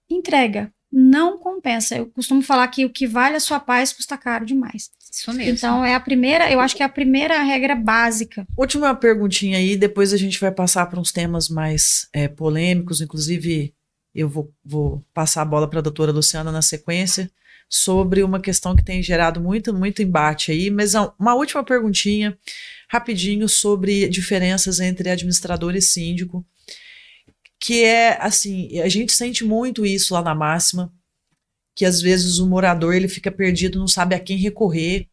Entrega. Não compensa. Eu costumo falar que o que vale a sua paz custa caro demais. Isso mesmo. Então, eu acho que é a primeira regra básica. Última perguntinha aí, depois a gente vai passar para uns temas mais polêmicos, inclusive eu vou passar a bola para a doutora Luciana na sequência, sobre uma questão que tem gerado muito embate aí, mas uma última perguntinha, rapidinho, sobre diferenças entre administrador e síndico, que assim, a gente sente muito isso lá na Máxima, que às vezes o morador ele fica perdido, não sabe a quem recorrer,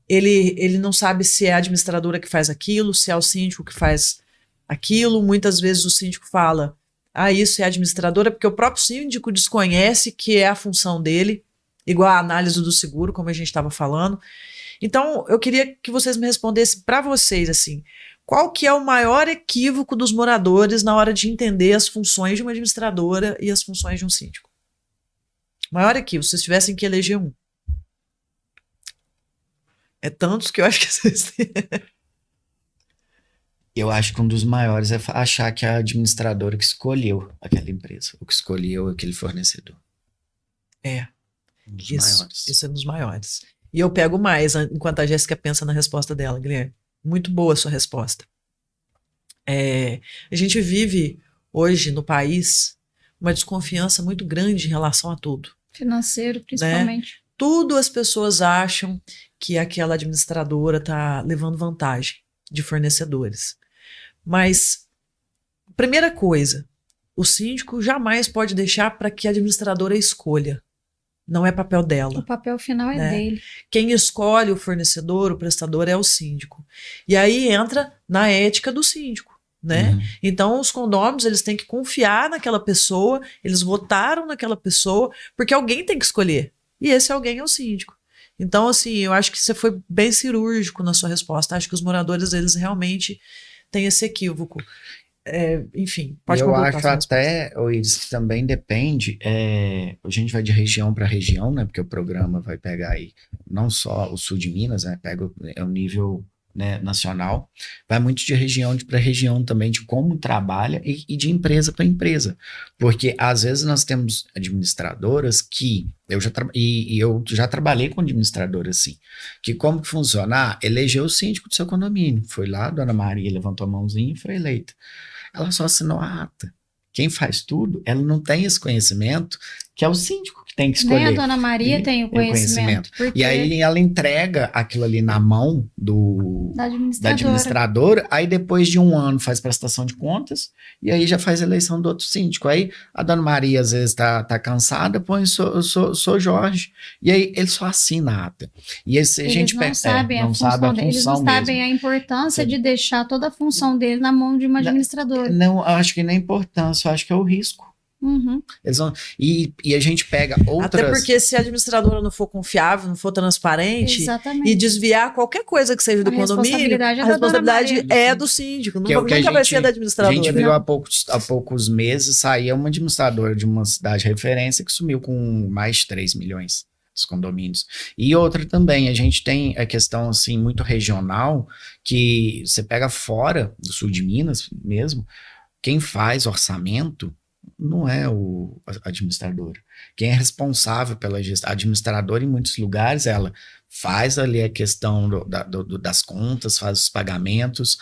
ele não sabe se é a administradora que faz aquilo, se é o síndico que faz aquilo, muitas vezes o síndico fala, isso é a administradora, porque o próprio síndico desconhece que é a função dele, igual a análise do seguro, como a gente estava falando. Então, eu queria que vocês me respondessem para vocês, assim, qual que é o maior equívoco dos moradores na hora de entender as funções de uma administradora e as funções de um síndico? Maior equívoco, se vocês tivessem que eleger um. É tantos que eu acho que vocês têm. Eu acho que um dos maiores é achar que é a administradora que escolheu aquela empresa, ou que escolheu aquele fornecedor. Um dos maiores. Isso é um dos maiores. E eu pego mais, enquanto a Jéssica pensa na resposta dela, Guilherme. Muito boa a sua resposta. A gente vive hoje no país uma desconfiança muito grande em relação a tudo. Financeiro, principalmente. Né? Tudo as pessoas acham que aquela administradora está levando vantagem de fornecedores. Mas, primeira coisa, o síndico jamais pode deixar para que a administradora escolha. Não é papel dela. O papel final é dele. Quem escolhe o fornecedor, o prestador, é o síndico. E aí entra na ética do síndico, né? Uhum. Então, os condôminos, eles têm que confiar naquela pessoa, eles votaram naquela pessoa, porque alguém tem que escolher. E esse alguém é o síndico. Então, assim, eu acho que você foi bem cirúrgico na sua resposta. Acho que os moradores, eles realmente têm esse equívoco. Enfim, pode completar. Eu acho até, Iris, que também depende, a gente vai de região para região, né, porque o programa vai pegar aí não só o sul de Minas, né, pega o nível, né, nacional, vai muito de região para região também, de como trabalha e de empresa para empresa, porque às vezes nós temos administradoras que, eu já trabalhei com administradoras assim, que como que funciona? Elegeu o síndico do seu condomínio, foi lá, Dona Maria levantou a mãozinha e foi eleita. Ela só assinou a ata. Quem faz tudo, ela não tem esse conhecimento, que é o síndico que tem que escolher. Nem a Dona Maria tem o conhecimento. E aí ela entrega aquilo ali na mão da administradora, aí depois de 1 ano faz prestação de contas, e aí já faz a eleição do outro síndico. Aí a Dona Maria às vezes tá cansada, põe sou Jorge, e aí ele só assina a ata. E esse, eles a gente não sabem a função dele, eles não sabem a importância de deixar toda a função dele na mão de uma administradora. Não, eu acho que não é importância, eu acho que é o risco. Uhum. Eles vão, e a gente pega outras... Até porque se a administradora não for confiável, não for transparente, exatamente, e desviar qualquer coisa que seja do condomínio, a responsabilidade é do síndico, nunca vai ser da administradora. A gente viu há poucos meses, saía uma administradora de uma cidade de referência que sumiu com mais de 3 milhões dos condomínios. E outra também, a gente tem a questão assim, muito regional, que você pega fora do sul de Minas mesmo, quem faz orçamento não é o administrador. Quem é responsável pela gestão, a administradora em muitos lugares, ela faz ali a questão das contas, faz os pagamentos,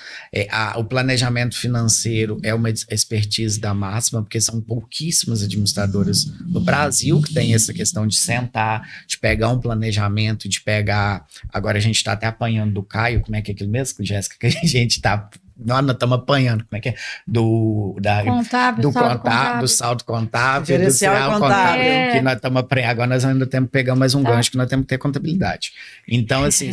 o planejamento financeiro é uma expertise da máxima, porque são pouquíssimas administradoras no Brasil que tem essa questão de sentar, de pegar um planejamento, de pegar, agora a gente está até apanhando do Caio, como é que é aquilo mesmo, Jéssica, que a gente está... Nós estamos apanhando, como é que é? Do saldo contável, do gerencial contábil, que nós estamos aprendendo. Agora nós ainda temos que pegar mais um gancho, que nós temos que ter contabilidade. Então, assim,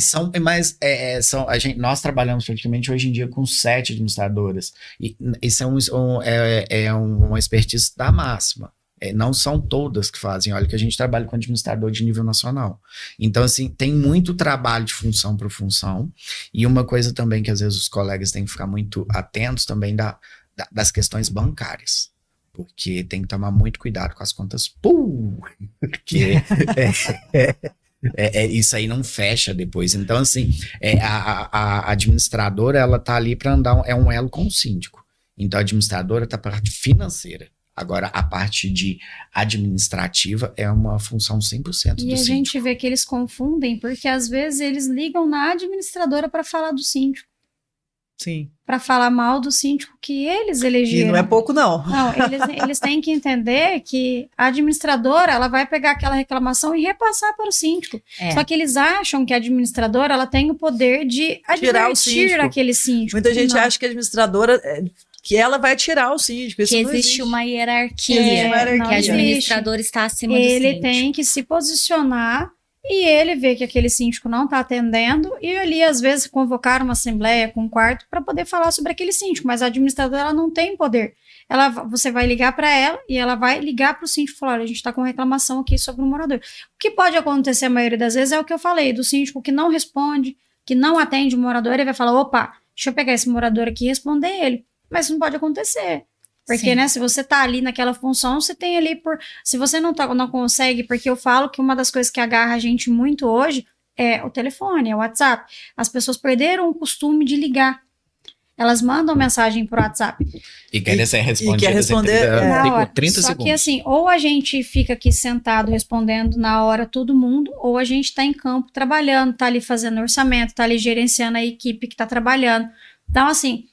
nós trabalhamos praticamente hoje em dia com 7 administradoras. E isso é uma expertise da máxima. Não são todas que fazem, olha que a gente trabalha com administrador de nível nacional. Então, assim, tem muito trabalho de função por função, e uma coisa também que às vezes os colegas têm que ficar muito atentos também das questões bancárias, porque tem que tomar muito cuidado com as contas, porque isso aí não fecha depois. Então, assim, a administradora, ela tá ali para andar, é um elo com o síndico. Então, a administradora tá para a parte financeira. Agora, a parte de administrativa é uma função 100% do síndico. E a gente vê que eles confundem, porque às vezes eles ligam na administradora para falar do síndico. Sim. Para falar mal do síndico que eles elegeram. E não é pouco, não. Não, eles têm que entender que a administradora, ela vai pegar aquela reclamação e repassar para o síndico. Só que eles acham que a administradora, ela tem o poder de advertir aquele síndico. Muita gente acha que a administradora... que ela vai tirar o síndico. Isso que existe uma hierarquia, que a administradora está acima do síndico. Ele tem que se posicionar e ele vê que aquele síndico não está atendendo e ali, às vezes, convocar uma assembleia com um quarto para poder falar sobre aquele síndico, mas a administradora, ela não tem poder. Você vai ligar para ela e ela vai ligar para o síndico e falar, olha, a gente está com reclamação aqui sobre o morador. O que pode acontecer a maioria das vezes é o que eu falei, do síndico que não responde, que não atende o morador, ele vai falar, opa, deixa eu pegar esse morador aqui e responder ele. Mas isso não pode acontecer. Porque, né, se você tá ali naquela função, você tem ali se você não consegue, porque eu falo que uma das coisas que agarra a gente muito hoje é o telefone, é o WhatsApp. As pessoas perderam o costume de ligar. Elas mandam mensagem por WhatsApp. E querem ser respondidas. E quer responder na hora. 30 Só segundos. que assim, ou a gente fica aqui sentado respondendo na hora todo mundo, ou a gente tá em campo trabalhando, tá ali fazendo orçamento, tá ali gerenciando a equipe que tá trabalhando. Então, assim...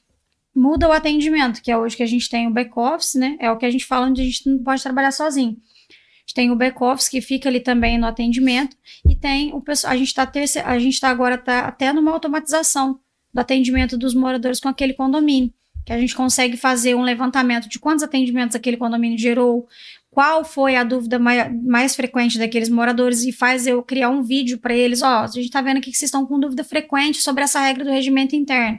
muda o atendimento, que é hoje que a gente tem o back-office, né? É o que a gente fala onde a gente não pode trabalhar sozinho. A gente tem o back-office que fica ali também no atendimento e tem o pessoal. A gente tá agora até numa automatização do atendimento dos moradores com aquele condomínio, que a gente consegue fazer um levantamento de quantos atendimentos aquele condomínio gerou, qual foi a dúvida mais frequente daqueles moradores e faz eu criar um vídeo para eles. A gente tá vendo aqui que vocês estão com dúvida frequente sobre essa regra do regimento interno.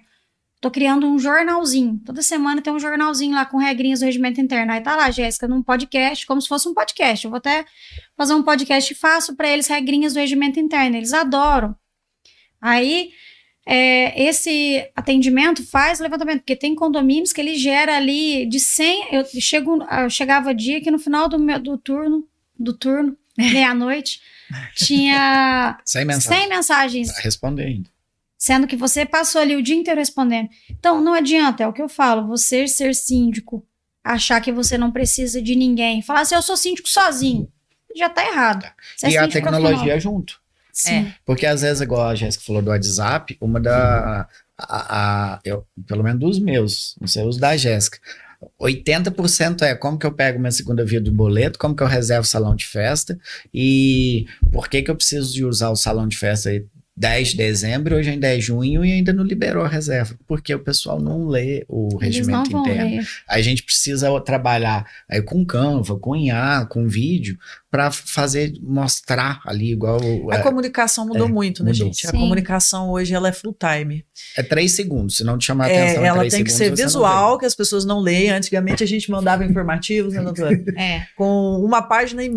Tô criando um jornalzinho. Toda semana tem um jornalzinho lá com regrinhas do regimento interno. Aí tá lá, Jéssica, num podcast, como se fosse um podcast. Eu vou até fazer um podcast e faço para eles regrinhas do regimento interno. Eles adoram. Aí, esse atendimento faz o levantamento, porque tem condomínios que ele gera ali de 100... Eu chegava dia que no final do turno, meia-noite, tinha 100 mensagens. Pra responder ainda. Sendo que você passou ali o dia inteiro respondendo. Então, não adianta, é o que eu falo, você ser síndico, achar que você não precisa de ninguém, falar assim, eu sou síndico sozinho, já tá errado. Você e a tecnologia junto. Sim. Porque às vezes, igual a Jéssica falou do WhatsApp, pelo menos dos meus, não sei os da Jéssica, 80% é como que eu pego minha segunda via do boleto, como que eu reservo o salão de festa e por que eu preciso de usar o salão de festa aí 10 de dezembro, hoje ainda é junho e ainda não liberou a reserva, porque o pessoal não lê o regimento interno. A gente precisa trabalhar aí com Canva, com IA, com vídeo, para mostrar ali igual... A comunicação mudou muito, né, mudou. gente? A Sim. comunicação hoje, ela é full time. É 3 segundos, se não te chamar a atenção Ela em 3 tem que segundos, ser visual, que as pessoas não leem. Antigamente a gente mandava informativos, né, doutora? Com 1,5 páginas.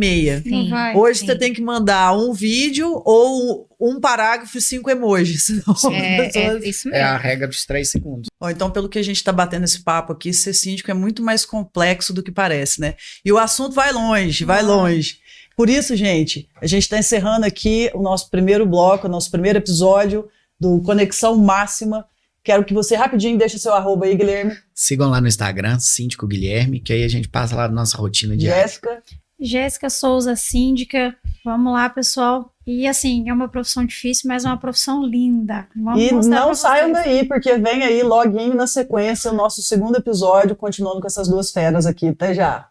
Não vai. Hoje Sim. você tem que mandar um vídeo ou um parágrafo e 5 emojis. Senão as pessoas... Isso É mesmo. a regra dos 3 segundos. Bom, então, pelo que a gente está batendo esse papo aqui, ser síndico é muito mais complexo do que parece, né? E o assunto vai longe, vai longe. Por isso, gente, a gente está encerrando aqui o nosso primeiro bloco, o nosso primeiro episódio do Conexão Máxima. Quero que você rapidinho deixe seu @, aí, Guilherme. Sigam lá no Instagram, Síndico Guilherme, que aí a gente passa lá na nossa rotina diária. Jéssica. Jéssica Souza, síndica. Vamos lá, pessoal. E assim, é uma profissão difícil, mas é uma profissão linda. Vamos E mostrar não pra saiam vocês. daí, porque vem aí, loguinho na sequência, o nosso segundo episódio, continuando com essas duas feras aqui. Até já.